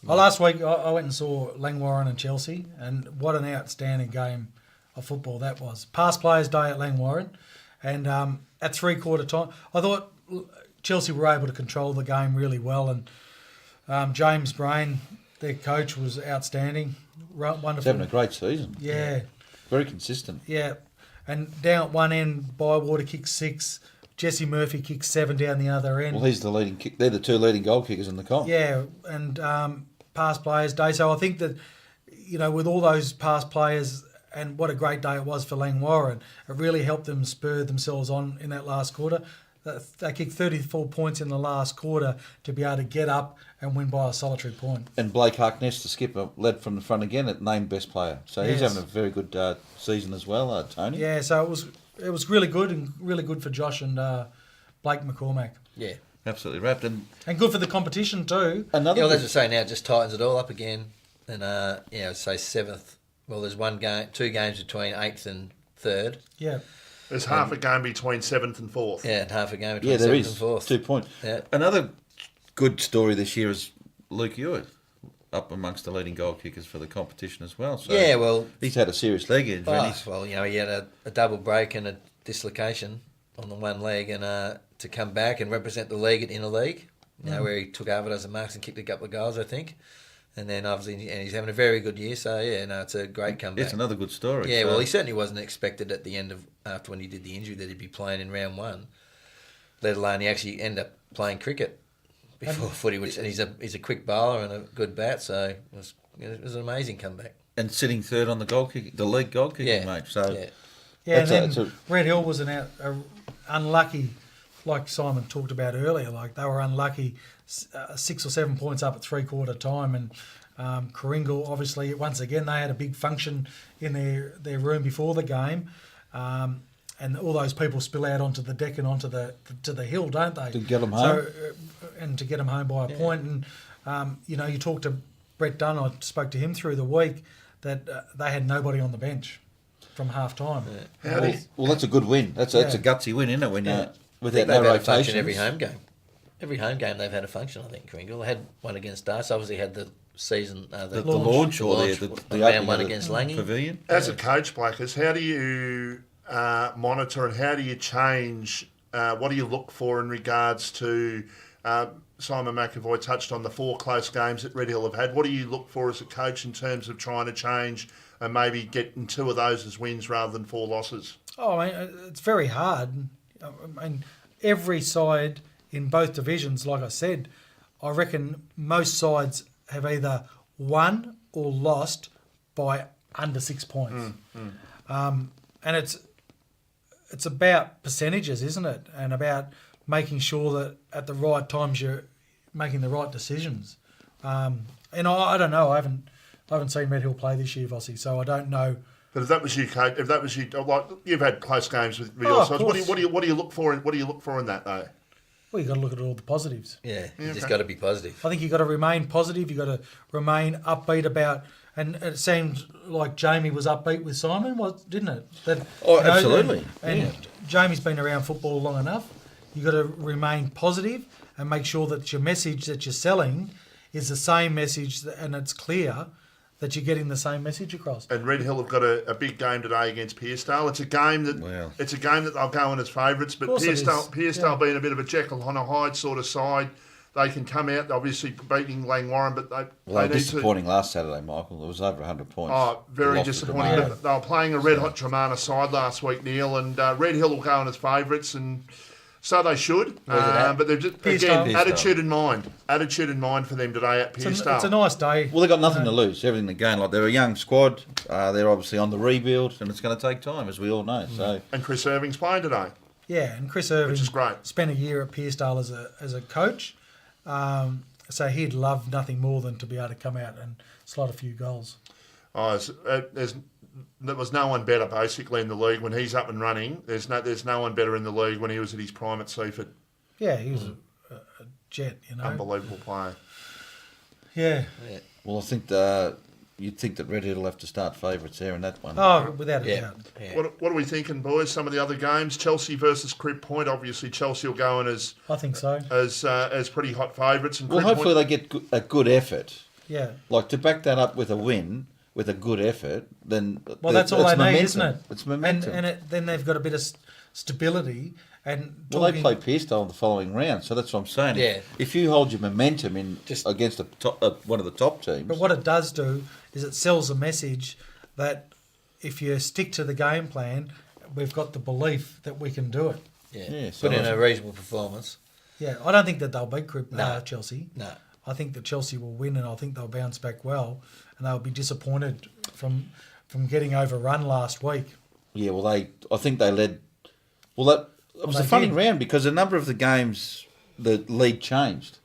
Last week I went and saw Langwarrin and Chelsea, and what an outstanding game of football that was. Past Players' Day at Langwarrin, and at 3/4 time, I thought Chelsea were able to control the game really well, and James Brain, their coach, was outstanding. Wonderful. he's having a great season. Yeah. Very consistent. Yeah. And down at one end, Bywater kicked 6, Jesse Murphy kicked 7 down the other end. Well, he's the leading kick. They're the 2 leading goal kickers in the comp. Yeah, and Past Players' Day. So I think that, with all those past players, and what a great day it was for Langwarrin, it really helped them spur themselves on in that last quarter. They kicked 34 points in the last quarter to be able to get up and win by a solitary point. And Blake Harkness, the skipper, led from the front again at named best player. So he's having a very good season as well, Tony. Yeah, so it was really good, and really good for Josh and Blake McCormack. Yeah. Absolutely wrapped. And good for the competition too. As I say, now it just tightens it all up again. And, say 7th. Well, there's 2 games between 8th and 3rd. Yeah. There's half a game between 7th and 4th. Yeah, and half a game between 7th and 4th. 2 points. Yeah. Another good story this year is Luke Ewart, up amongst the leading goal kickers for the competition as well. So yeah, well, he's had a serious leg injury. He had a double break and a dislocation on the one leg, and to come back and represent the league at Interleague, where he took over as a marks and kicked a couple of goals, I think. And then obviously, and he's having a very good year. So it's a great comeback. It's another good story. Yeah, well, he certainly wasn't expected at the end of after when he did the injury that he'd be playing in round 1. Let alone he actually ended up playing cricket before footy, and he's a quick bowler and a good bat. So it was an amazing comeback. And sitting 3rd on the league goal kicking, mate. So and then Red Hill was unlucky, like Simon talked about earlier. Like they were unlucky. 6 or 7 points up at 3/4 time, and Coringal, obviously, once again, they had a big function in their room before the game, and all those people spill out onto the deck and onto the hill, don't they? To get them home. And to get them home by a point. And, you talked to Brett Dunn, I spoke to him through the week, that they had nobody on the bench from half-time. Yeah. Well, that's a good win. That's a gutsy win, isn't it, when you without no rotation. Every home game. Every home game they've had a function, I think, Coringal. They had one against us, obviously had the season... the launch round one against Langy. Pavilion. As a coach, Blakers, how do you monitor and how do you change what do you look for in regards to Simon McAvoy touched on the 4 close games that Red Hill have had. What do you look for as a coach in terms of trying to change and maybe getting 2 of those as wins rather than 4 losses? Oh, I mean, it's very hard. I mean, every side in both divisions, like I said, I reckon most sides have either won or lost by under 6 points. And it's about percentages, isn't it? And about making sure that at the right times you're making the right decisions. And I don't know. I haven't seen Red Hill play this year, Vossi, so I don't know. But if that was you, Kate, like you've had close games with your sides. What do you look for? What do you look for in that though? Well, you've got to look at all the positives. Yeah, you just got to be positive. I think you've got to remain positive. You've got to remain upbeat about. And it seemed like Jamie was upbeat with Simon, didn't it? Absolutely. And Jamie's been around football long enough. You've got to remain positive and make sure that your message that you're selling is the same message and it's clear that you're getting the same message across. And Red Hill have got a big game today against Pearsdale. It's a game that they'll go in as favourites, but Pearsdale being a bit of a Jekyll on a Hyde sort of side, they can come out, obviously beating Langwarrin, but they were disappointing last Saturday, Michael. It was over 100 points. Oh, very disappointing. But they were playing a red-hot Tremana side last week, Neil, and Red Hill will go in as favourites, and so they should. But they're just, again, attitude in mind. Attitude in mind for them today at Pearsdale. It's a nice day. Well, they've got nothing to lose, everything to gain. Like, they're a young squad. They're obviously on the rebuild, and it's going to take time, as we all know. So, and Chris Irving's playing today. Yeah, and Chris Irving, which is great, spent a year at Pearsdale as a coach. So he'd love nothing more than to be able to come out and slot a few goals. Oh, there was no one better basically in the league when he's up and running. There's no one better in the league when he was at his prime at Seaford. Yeah, he was a jet, you know. Unbelievable player. Yeah. Well, I think you'd think that Red Hill will have to start favourites there in that one. Oh, without a doubt. Yeah. What are we thinking, boys? Some of the other games, Chelsea versus Crib Point. Obviously, Chelsea will go in as I think so as pretty hot favourites. Well, hopefully they get a good effort. Yeah. Like to back that up with a win, with a good effort, then that's all they momentum. need, isn't it? It's momentum. And then they've got a bit of stability. And they play Pearsdale in the following round, so that's what I'm saying. Yeah. If you hold your momentum in against one of the top teams. But what it does do is it sells a message that if you stick to the game plan, we've got the belief that we can do it. Yeah, put in a reasonable performance. Yeah, I don't think that they'll beat Chelsea. No. I think that Chelsea will win, and I think they'll bounce back well, and they'll be disappointed from getting overrun last week. Yeah, well, I think they led. Well, it was a funny round because a number of the games, the lead changed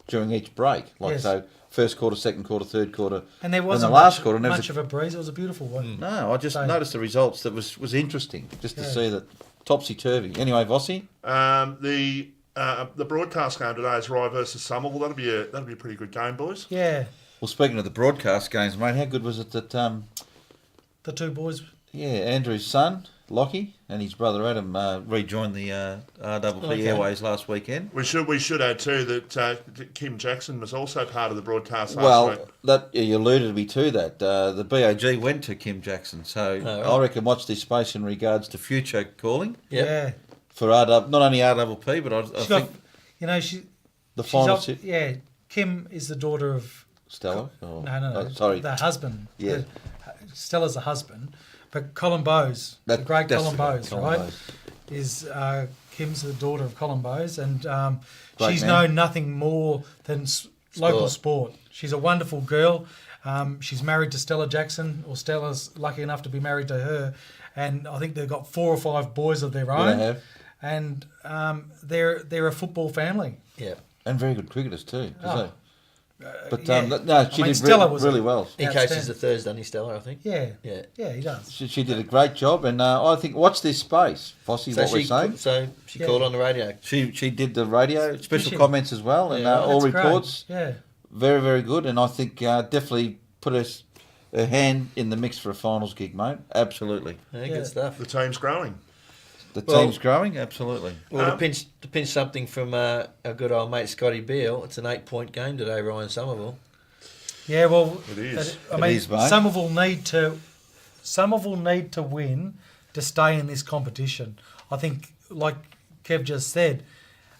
during each break. So, first quarter, second quarter, third quarter, and there wasn't the last quarter, much of a breeze. It was a beautiful one. No, I just noticed the results. That was interesting just to see that topsy turvy. Anyway, Vossi, the broadcast game today is Rye versus Somerville. That'll be a pretty good game, boys. Yeah. Well, speaking of the broadcast games, mate, how good was it that the two boys? Yeah, Andrew's son, Lockie, and his brother Adam rejoined the RPP Airways last weekend. We should add too that Kim Jackson was also part of the broadcast last week. Well, you alluded me to that. The BAG went to Kim Jackson, so I reckon watch this space in regards to future calling. Yeah. For not only RPP, but I think the final. Kim is the daughter of Stella. No. Sorry, the husband. Yeah. Stella's the husband. But Colin Bowes, the great Colin Bowes, right, is Kim's the daughter of Colin Bowes, and she's known nothing more than local sport. She's a wonderful girl. She's married to Stella Jackson, or Stella's lucky enough to be married to her, and I think they've got 4 or 5 boys of their own. They have. And they're a football family. Yeah, and very good cricketers too. But she did really well. He coaches the Thursday, doesn't he, Stella, I think? Yeah, he does. She did a great job, and I think watch this space, Vossi. We're saying. So she called on the radio. She did the radio special comments as well, and all reports. Great. Yeah, very very good, and I think definitely put a hand in the mix for a finals gig, mate. Absolutely. Yeah, good stuff. The team's growing. The team's growing, absolutely. Well, to pinch something from our good old mate Scotty Beale, it's an 8-point game today, Ryan Somerville. Yeah, well, it is. Somerville need to win to stay in this competition. I think, like Kev just said.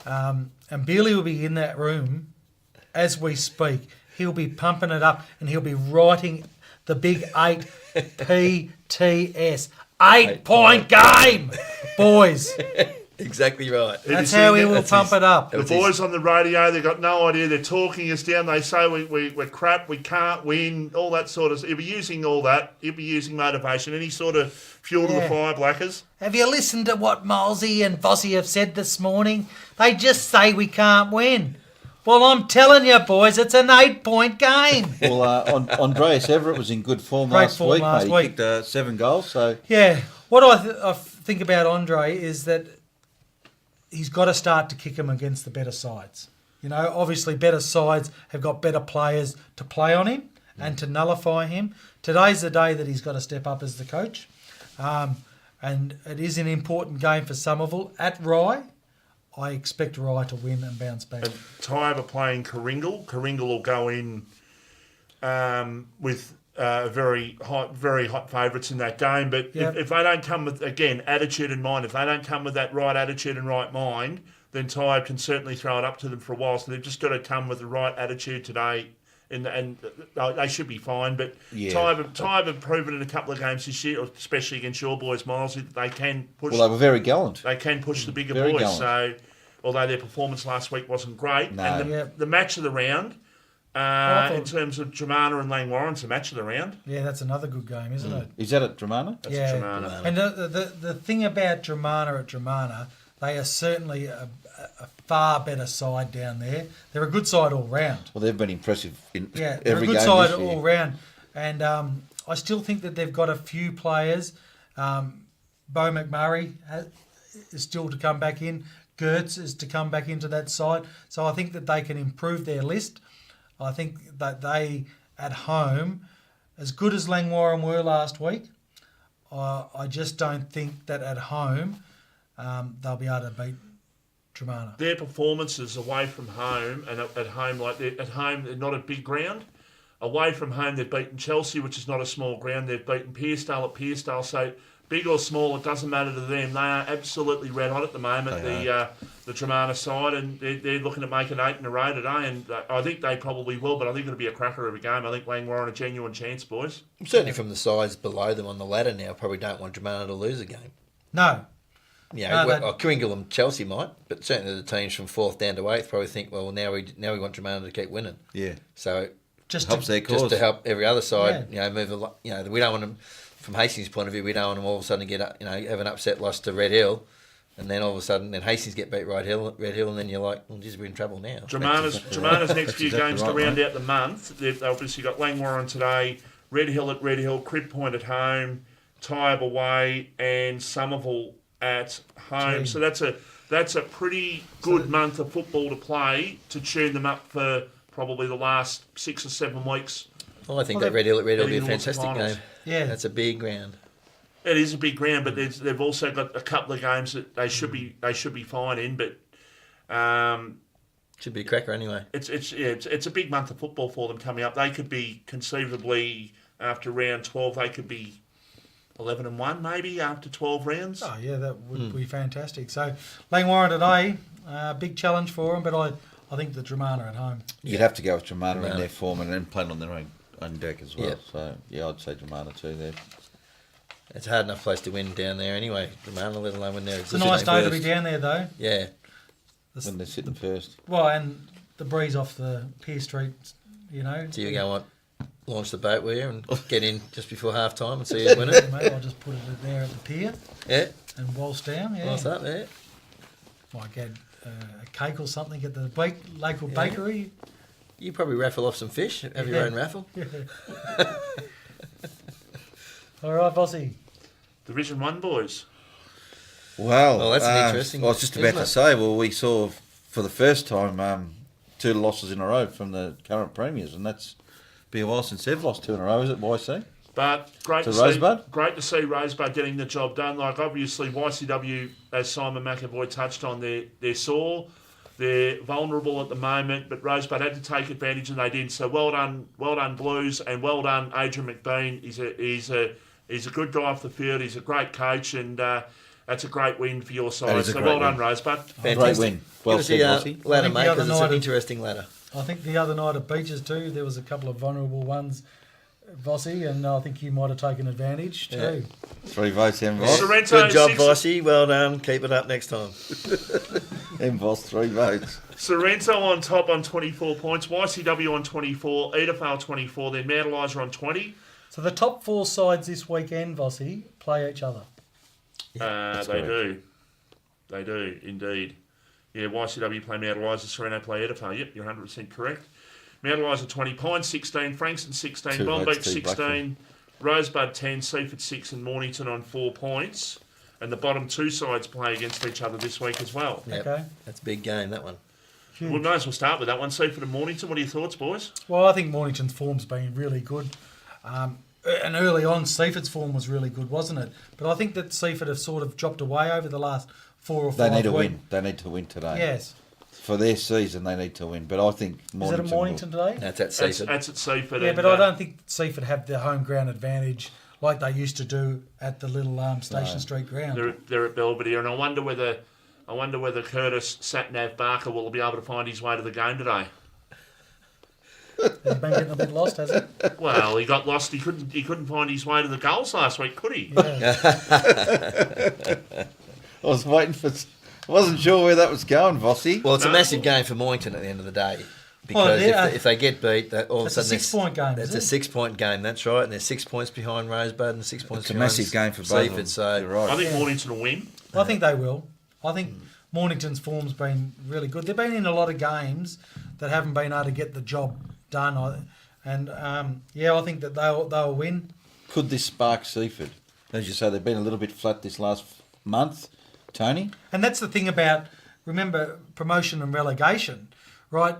And Bealey will be in that room as we speak. He'll be pumping it up and he'll be writing the big 8 PTS. 8-point game, boys. Exactly right. That's how he will pump it up. The boys on the radio, they've got no idea. They're talking us down. They say we're crap, we can't win, all that sort of stuff. He'll be using all that. He'll be using motivation, any sort of fuel to the fire, Blackers. Have you listened to what Molesy and Vossi have said this morning? They just say we can't win. Well, I'm telling you, boys, it's an 8-point game. Well, Andreas Everett was in good form last week, mate. He kicked 7 goals. So yeah, what I think about Andre is that he's got to start to kick them against the better sides. You know, obviously better sides have got better players to play on him and to nullify him. Today's the day that he's got to step up as the coach. And it is an important game for Somerville at Rye. I expect Rye to win and bounce back. And Tybe are playing Coringle. Coringle will go in with very hot favourites in that game. But if they don't come with, again, attitude in mind, if they don't come with that right attitude and right mind, then Tybe can certainly throw it up to them for a while. So they've just got to come with the right attitude today. And they should be fine. But Tybe have proven in a couple of games this year, especially against your boys, Miles, that they can push. Well, they were very gallant. They can push the bigger Very boys. gallant. So, although their performance last week wasn't great, No. and the match of the round, in terms of Dramana and Langwarren's the match of the round. Yeah, that's another good game, isn't it? Is that at Dramana? That's at Dramana. And the thing about Dramana, they are certainly a far better side down there. They're a good side all round. Well, they've been impressive in they're every a good game side this year. all round. And I still think that they've got a few players. Bo McMurray is still to come back in. Gertz is to come back into that side. So I think that they can improve their list. I think that they, at home, as good as Langwarren were last week, I just don't think that at home they'll be able to beat Dramana. Their performances away from home and at home, they're not a big ground. Away from home, they've beaten Chelsea, which is not a small ground. They've beaten Pearsdale at Pearsdale. So big or small, it doesn't matter to them. They are absolutely red hot at the moment, the Dramana side, and they're looking to make it 8 in a row today. And I think they probably will, but I think it'll be a cracker of a game. I think Langwarren a genuine chance, boys. Certainly from the sides below them on the ladder now, probably don't want Dramana to lose a game. No. Kringle and Chelsea might, but certainly the teams from 4th down to 8th probably think, well, now we want Dramana to keep winning. Yeah. So Just helps their cause. Just to help every other side, move a lot. We don't want them, from Hastings' point of view, we don't want them all of a sudden to get, have an upset loss to Red Hill, and then all of a sudden, then Hastings get beat Red Hill, and then you're like, well, geez, we're in trouble now. Dramana's next few games to round out the month. They've obviously got Langwarren today, Red Hill at Red Hill, Crib Point at home, Tybe away, and Somerville at home. So that's a pretty good month of football to play to tune them up for probably the last 6 or 7 weeks. Well, I think that Red Hill will be a fantastic game. Yeah, that's a big ground. It is a big ground, but they've also got a couple of games that they should be fine in. But should be a cracker anyway. It's a big month of football for them coming up. They could be conceivably after round 12. They could be 11-1 maybe after 12 rounds. Oh yeah, that would be fantastic. So Langwarren today, big challenge for them, but I think the Dramana at home. You'd have to go with Dramana in their form and then playing on their own deck as well. Yep. So yeah, I'd say Dramana too there. It's a hard enough place to win down there anyway, Dramana, let alone when they're. It's a nice day to be down there though. Yeah. When they're sitting first. Well, and the breeze off the Pier Street, So you go launch the boat with you and get in just before half time and see who's winning. Mate, I'll just put it there at the pier. Yeah. And waltz down. Yeah. What's that there? Might get a cake or something at the local bakery. You probably raffle off some fish. Have your own raffle. Yeah. All right, Bossy. Division 1 boys. Well, that's an interesting. I was just about to say. Well, we saw for the first time 2 losses in a row from the current premiers, and that's been a while since they've lost 2 in a row. Is it YC? But great to see Rosebud getting the job done. Like obviously YCW, as Simon McAvoy touched on, they're sore, they're vulnerable at the moment. But Rosebud had to take advantage, and they did. So well done Blues, and well done Adrian McBean. He's a good guy off the field. He's a great coach, and That's a great win for your That side. is a So great well done, win. Rosebud. Great win. Well Give us said, the Vossi. ladder, I think mate, the other because it's night an it- interesting ladder. I think the other night at Beaches too, there was a couple of vulnerable ones, Vossi, and I think you might have taken advantage too. 3 votes, M. Voss. Sorrento, Good job, 6 Vossi. Well done. Keep it up next time. M. Voss, 3 votes. Sorrento on top on 24 points. YCW on 24. Edafale 24. Then Mount Eliza on 20. So the top 4 sides this weekend, Vossi, play each other. They correct. do. They do, indeed. Yeah, YCW play Mount Eliza, Sorrento play Edafale. Yep, you're 100% correct. Mount Eliza 20, Pine 16, Frankston 16, 2 Bombeach votes, 16, Blackburn. Rosebud 10, Seaford 6 and Mornington on 4 points. And the bottom 2 sides play against each other this week as well. Yep. Okay. That's a big game, that one. Huge. We may as well start with that one. Seaford and Mornington, what are your thoughts, boys? Well, I think Mornington's form's been really good. And early on, Seaford's form was really good, wasn't it? But I think that Seaford have sort of dropped away over the last 4 or 5 They need to weeks. win. They need to win today. Yes. For their season, they need to win. But I think Is it at Mornington today? That's at Seaford. That's at Seaford. Yeah, and, but I don't think Seaford have the home ground advantage like they used to do at the little Station Street ground. They're at Belvedere, and I wonder whether Curtis Satnav Barker will be able to find his way to the game today. Has he been getting a bit lost, has he? Well, he got lost. He couldn't find his way to the goals last week, could he? Yeah. I was waiting for... I wasn't sure where that was going, Vossi. Well, it's a massive game for Mornington at the end of the day. Well, Because if they get beat, all of a It's a sudden... 6-point game, It's isn't a it? 6-point game, that's right. And they're 6 points behind Rosebud and 6 points It's a behind massive game for both of them. Seaford. So You're right. I think Mornington will win. I think they will. I think Mornington's form's been really good. They've been in a lot of games that haven't been able to get the job done. And I think that they'll win. Could this spark Seaford? As you say, they've been a little bit flat this last month. Tony? And that's the thing about, remember, promotion and relegation, right?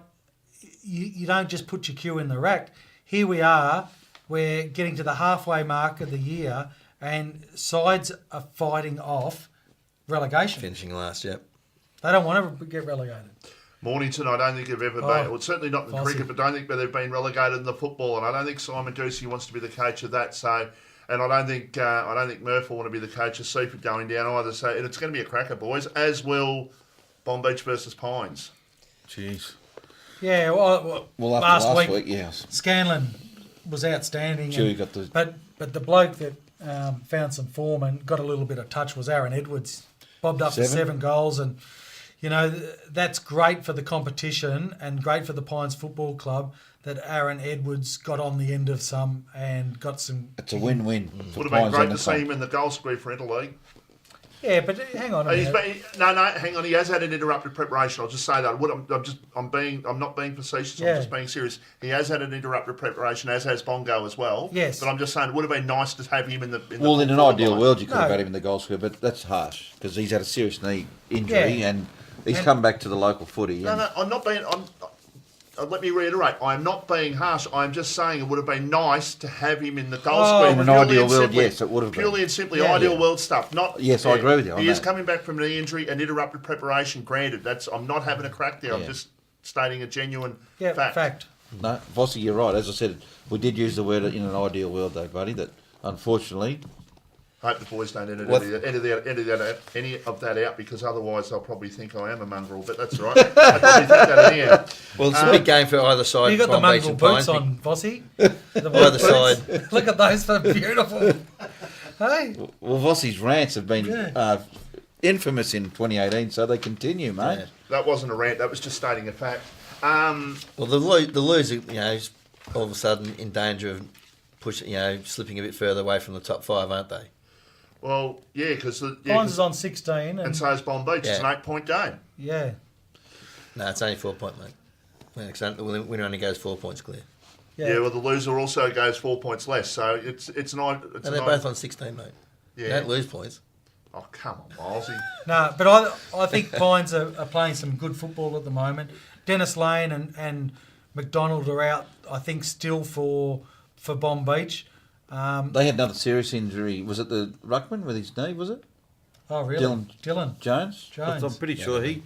You don't just put your cue in the rack. Here we are, we're getting to the halfway mark of the year, and sides are fighting off relegation. finishing last, yep. They don't want to get relegated. Mornington, I don't think have ever been. Well, certainly not in Vossi. cricket, but don't think they've been relegated in the football, and I don't think Simon Ducey wants to be the coach of that. So, and I don't think Murph will want to be the coach of Seaford going down either. So, and it's going to be a cracker, boys. As will Bombeach versus Pines. Jeez. Yeah, well Well, after last week, yes. Scanlon was outstanding. Chewy got the... But the bloke that found some form and got a little bit of touch was Aaron Edwards. Bobbed up for 7 goals, and you know that's great for the competition and great for the Pines Football Club that Aaron Edwards got on the end of some and got some. It's a win-win. Would have been great to see him in the goal square for Interleague. Yeah, but hang on a minute. Hang on. He has had an interrupted preparation. I'll just say that. I'm not being facetious. Yeah. I'm just being serious. He has had an interrupted preparation, as has Bongo as well. Yes. But I'm just saying, it would have been nice to have him in the. Well, in an ideal world, you could have No. had him in the goal square, but that's harsh because he's had a serious knee injury Yeah. and he's come back to the local footy. No, I'm not being. Let me reiterate. I'm not being harsh. I'm just saying it would have been nice to have him in the goal square. In an Purely ideal and world, simply- yes, it would have been. Purely and simply Yeah. ideal world stuff. Not. Yes, I agree with you on He is that. coming back from an knee injury and interrupted preparation. Granted, I'm not having a crack there. I'm Yeah. just stating a genuine Yeah, fact. No, Vossi, you're right. As I said, we did use the word in an ideal world, though, buddy. That unfortunately, Hope the boys don't edit What- any of that out because otherwise they'll probably think I am a mongrel. But that's all right. They probably think that anyhow. Well, it's a big game for either side. You got the Palm Beach mongrel and boots Pines. on, Vossi. Either side. Look at those, they're beautiful. Hey, well, Vossi's rants have been infamous in 2018, so they continue, mate. Yeah. That wasn't a rant. That was just stating a fact. Well, the loser, is all of a sudden in danger of slipping a bit further away from the top 5, aren't they? Well, yeah, because Pines is on 16. and so is Bomb Beach. It's an Yeah. 8-point game. Yeah. No, it's only 4 point, mate. The winner only goes 4 points clear. Yeah. Well, the loser also goes 4 points less. So it's an odd. And they're both on 16, mate. Yeah. You don't lose points. Oh, come on, Milesy. No, but I think Pines are playing some good football at the moment. Dennis Lane and McDonald are out, I think, still for Bomb Beach. They had another serious injury. Was it the ruckman with his knee? Was it Oh, really? Dylan Dylan Jones? Jones. I'm pretty sure he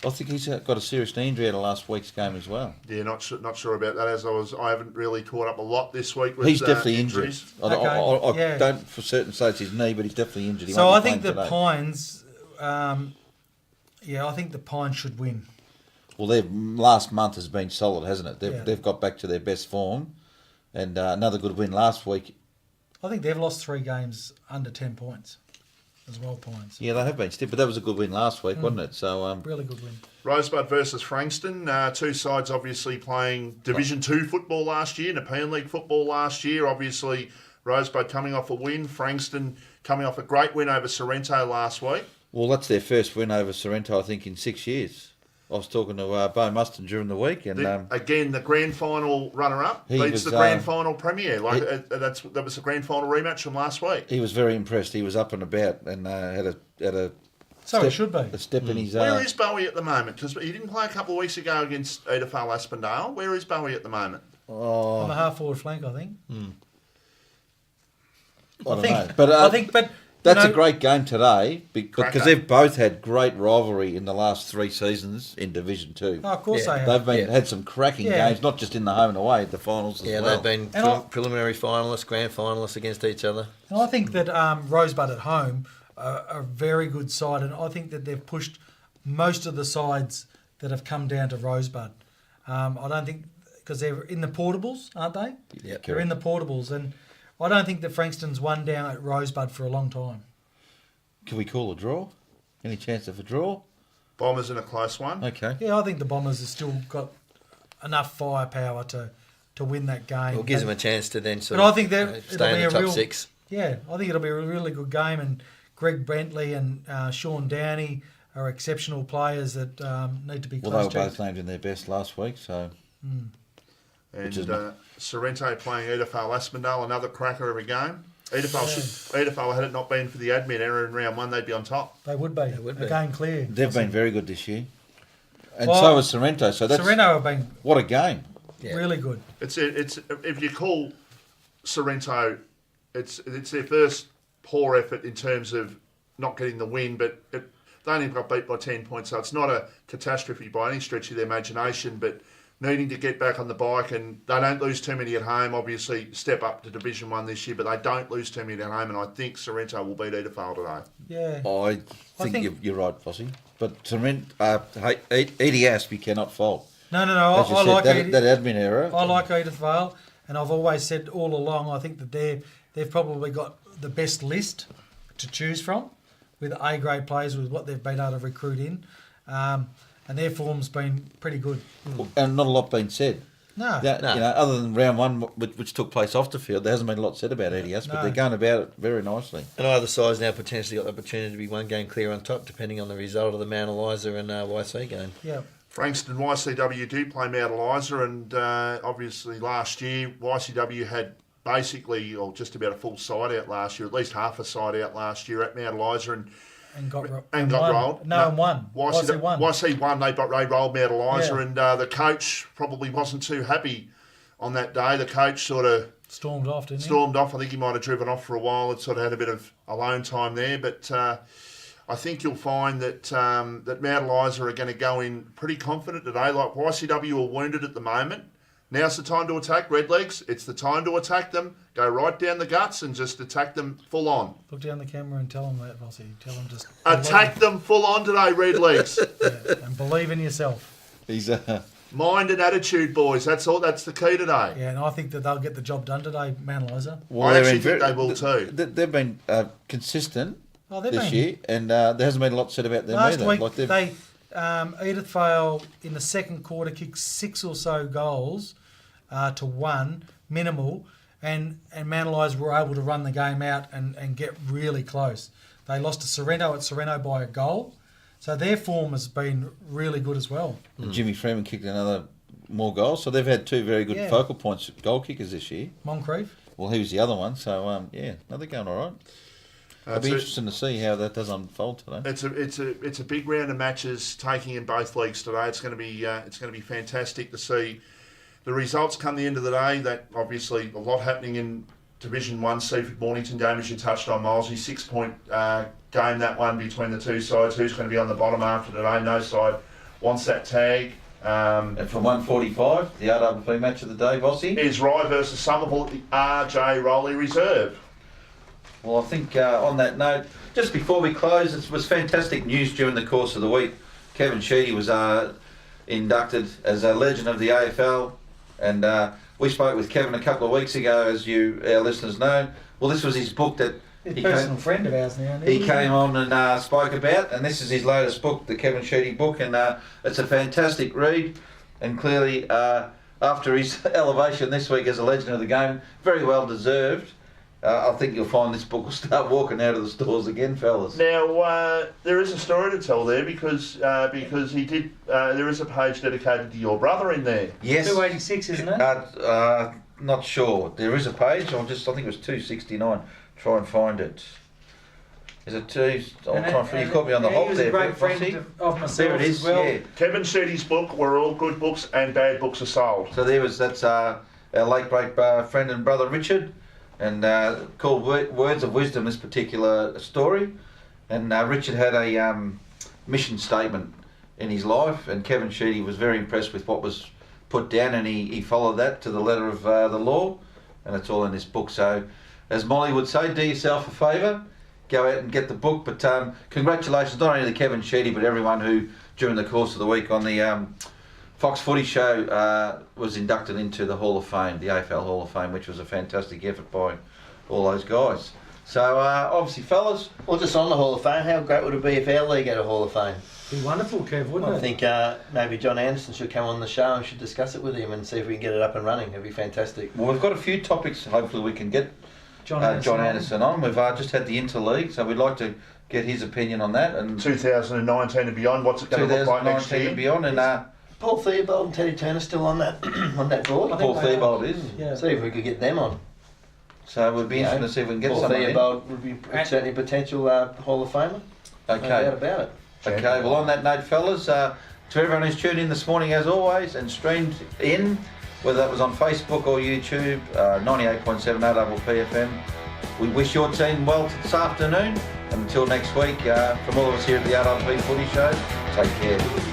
I think he's got a serious knee injury out of last week's game as well. Yeah, not sure about that. I haven't really caught up a lot this week with He's definitely injuries. injured. I yeah. don't for certain say it's his knee, but he's definitely injured. He So won't I be think the playing today. Pines, I think the Pines should win. Well, their last month has been solid, hasn't it? Yeah. They've got back to their best form, and another good win last week. I think they've lost 3 games under 10 points as well, Pines. Yeah, they have been stiff, but that was a good win last week, wasn't it? So really good win. Rosebud versus Frankston. Two sides obviously playing Division 2 football last year, Nepean League football last year. Obviously, Rosebud coming off a win, Frankston coming off a great win over Sorrento last week. Well, that's their first win over Sorrento, I think, in 6 years. I was talking to Bo Muston during the week, and Again, the grand final runner-up He beats was, the grand final premier. That was the grand final rematch from last week. he was very impressed. He was up and about and had a So it should be. a step in his. Where is Bowie at the moment? Because he didn't play a couple of weeks ago against Edithvale Aspendale. Where is Bowie at the moment? On the half-forward flank, I think. I don't know. But that's a great game today because they've both had great rivalry in the last 3 seasons in Division 2. Oh, of course they have. They've had some cracking games, not just in the home and away, the finals as well. They've been preliminary finalists, grand finalists against each other. And I think that Rosebud at home are a very good side, and I think that they've pushed most of the sides that have come down to Rosebud. I don't think, because they're in the portables, aren't they? Yeah, they're in the portables, and I don't think that Frankston's won down at Rosebud for a long time. Can we call a draw? Any chance of a draw? Bombers in a close one. Okay. Yeah, I think the Bombers have still got enough firepower to win that game. Well, it gives them a chance to then But I think that stay in the top 6. Yeah, I think it'll be a really good game, and Greg Bentley and Sean Downey are exceptional players that need to be close Well, they were to. both named in their best last week, so... And Sorrento playing Edithvale Aspendale, another cracker of a game. Edithvale, had it not been for the admin error in round 1, they'd be on top. They would be. A game clear. They've been very good this year. And so has Sorrento. So that's Sorrento have been... What a game. Yeah. Really good. It's if you call Sorrento, it's their first poor effort in terms of not getting the win, but they only got beat by 10 points, so it's not a catastrophe by any stretch of the imagination, but needing to get back on the bike, and they don't lose too many at home. Obviously, step up to Division 1 this year, but they don't lose too many at home, and I think Sorrento will beat Edithvale today. Yeah. I think you're right, Fossey. But Sorrento, Edie Asp, you cannot fault. No. As you I said, like that admin error. I like Edithvale, and I've always said all along, I think that they've probably got the best list to choose from with A-grade players, with what they've been able to recruit in. And their form's been pretty good. And not a lot been said. No. You know, other than round 1, which took place off the field, there hasn't been a lot said about EDS, but they're going about it very nicely. And either side's now potentially got the opportunity to be one game clear on top, depending on the result of the Mount Eliza and YC game. Yeah. Frankston YCW do play Mount Eliza, and obviously last year YCW had basically, or just about a full side out last year, at least half a side out last year at Mount Eliza, and got rolled. And won. YC won. They rolled Mount Eliza, Yeah. and the coach probably wasn't too happy on that day. The coach sort of stormed off, didn't he? Stormed off. I think he might have driven off for a while. It sort of had a bit of alone time there, but I think you'll find that that Mount Eliza are going to go in pretty confident today. Like YCW are wounded at the moment. Now's the time to attack Redlegs. It's the time to attack them. Go right down the guts and just attack them full on. Look down the camera and tell them that, Vossi. Tell them just... Attack them full on today, Redlegs. Yeah, and believe in yourself. He's Mind and attitude, boys. That's all. That's the key today. Yeah, and I think that they'll get the job done today, Mount Eliza. Well, I actually think they will too. They've been consistent they've this been. Year, and there hasn't been a lot said about them Last either. week, they Edithvale in the second quarter kicked 6 or so goals to 1, minimal, and Mount Eliza were able to run the game out and get really close. They lost to Sorrento at Sorrento by a goal, so their form has been really good as well. And Jimmy Freeman kicked another more goals, so they've had 2 very good focal points goal kickers this year. Moncrief. Well, he was the other one, so they're going all right. It'll be interesting to see how that does unfold today. It's a big round of matches taking in both leagues today. It's going to be fantastic to see the results come the end of the day. That obviously a lot happening in Division 1 Seaford Mornington game, as you touched on, Milesy. 6-point game, that one between the two sides. Who's going to be on the bottom after today? No side wants that tag. And from 1:45, the RPP match of the day, Bossy? Is Rye versus Somerville at the RJ Rowley Reserve. Well, I think on that note, just before we close, it was fantastic news during the course of the week. Kevin Sheedy was inducted as a legend of the AFL, and we spoke with Kevin a couple of weeks ago, as our listeners know. Well, this was his book that He's a personal friend of ours now. he came on and spoke about, and this is his latest book, the Kevin Sheedy book, and it's a fantastic read, and clearly after his elevation this week as a legend of the game, very well deserved. I think you'll find this book will start walking out of the stores again, fellas. Now, there is a story to tell there because he did. There is a page dedicated to your brother in there. Yes. 286, isn't it? Not sure. There is a page. I think it was 269. Try and find it. Is it two? You caught me on the hop there. He was a great friend of myself. There it is. As well. Yeah. Kevin Sheedy's book, where all good books and bad books are sold. So that's our late great friend and brother Richard, and called Words of Wisdom. This particular story, and Richard had a mission statement in his life, and Kevin Sheedy was very impressed with what was put down, and he followed that to the letter of the law, and it's all in this book. So, as Molly would say, do yourself a favour, go out and get the book. But congratulations not only to Kevin Sheedy, but everyone who during the course of the week on the Fox Footy Show was inducted into the Hall of Fame, the AFL Hall of Fame, which was a fantastic effort by all those guys. So obviously, fellas. Well, just on the Hall of Fame, how great would it be if our league had a Hall of Fame? Be wonderful, Kev, wouldn't it? I think maybe John Anderson should come on the show and should discuss it with him and see if we can get it up and running. It'd be fantastic. Well, we've got a few topics. Hopefully, we can get John Anderson on. We've just had the interleague, so we'd like to get his opinion on that. And 2019 and beyond, what's it going to look like next year? 2019 and beyond, and Paul Theobald and Teddy Turner still on that board. Paul Theobald is. Yeah. See if we could get them on. So it would be interesting to see if we can get Paul someone Theobald would be certainly a potential Hall of Famer. Okay. No doubt about it. Okay, well on that note, fellas, to everyone who's tuned in this morning as always and streamed in, whether that was on Facebook or YouTube, 98.7 RPP FM, we wish your team well this afternoon, and until next week, from all of us here at the RPP Footy Show, take care.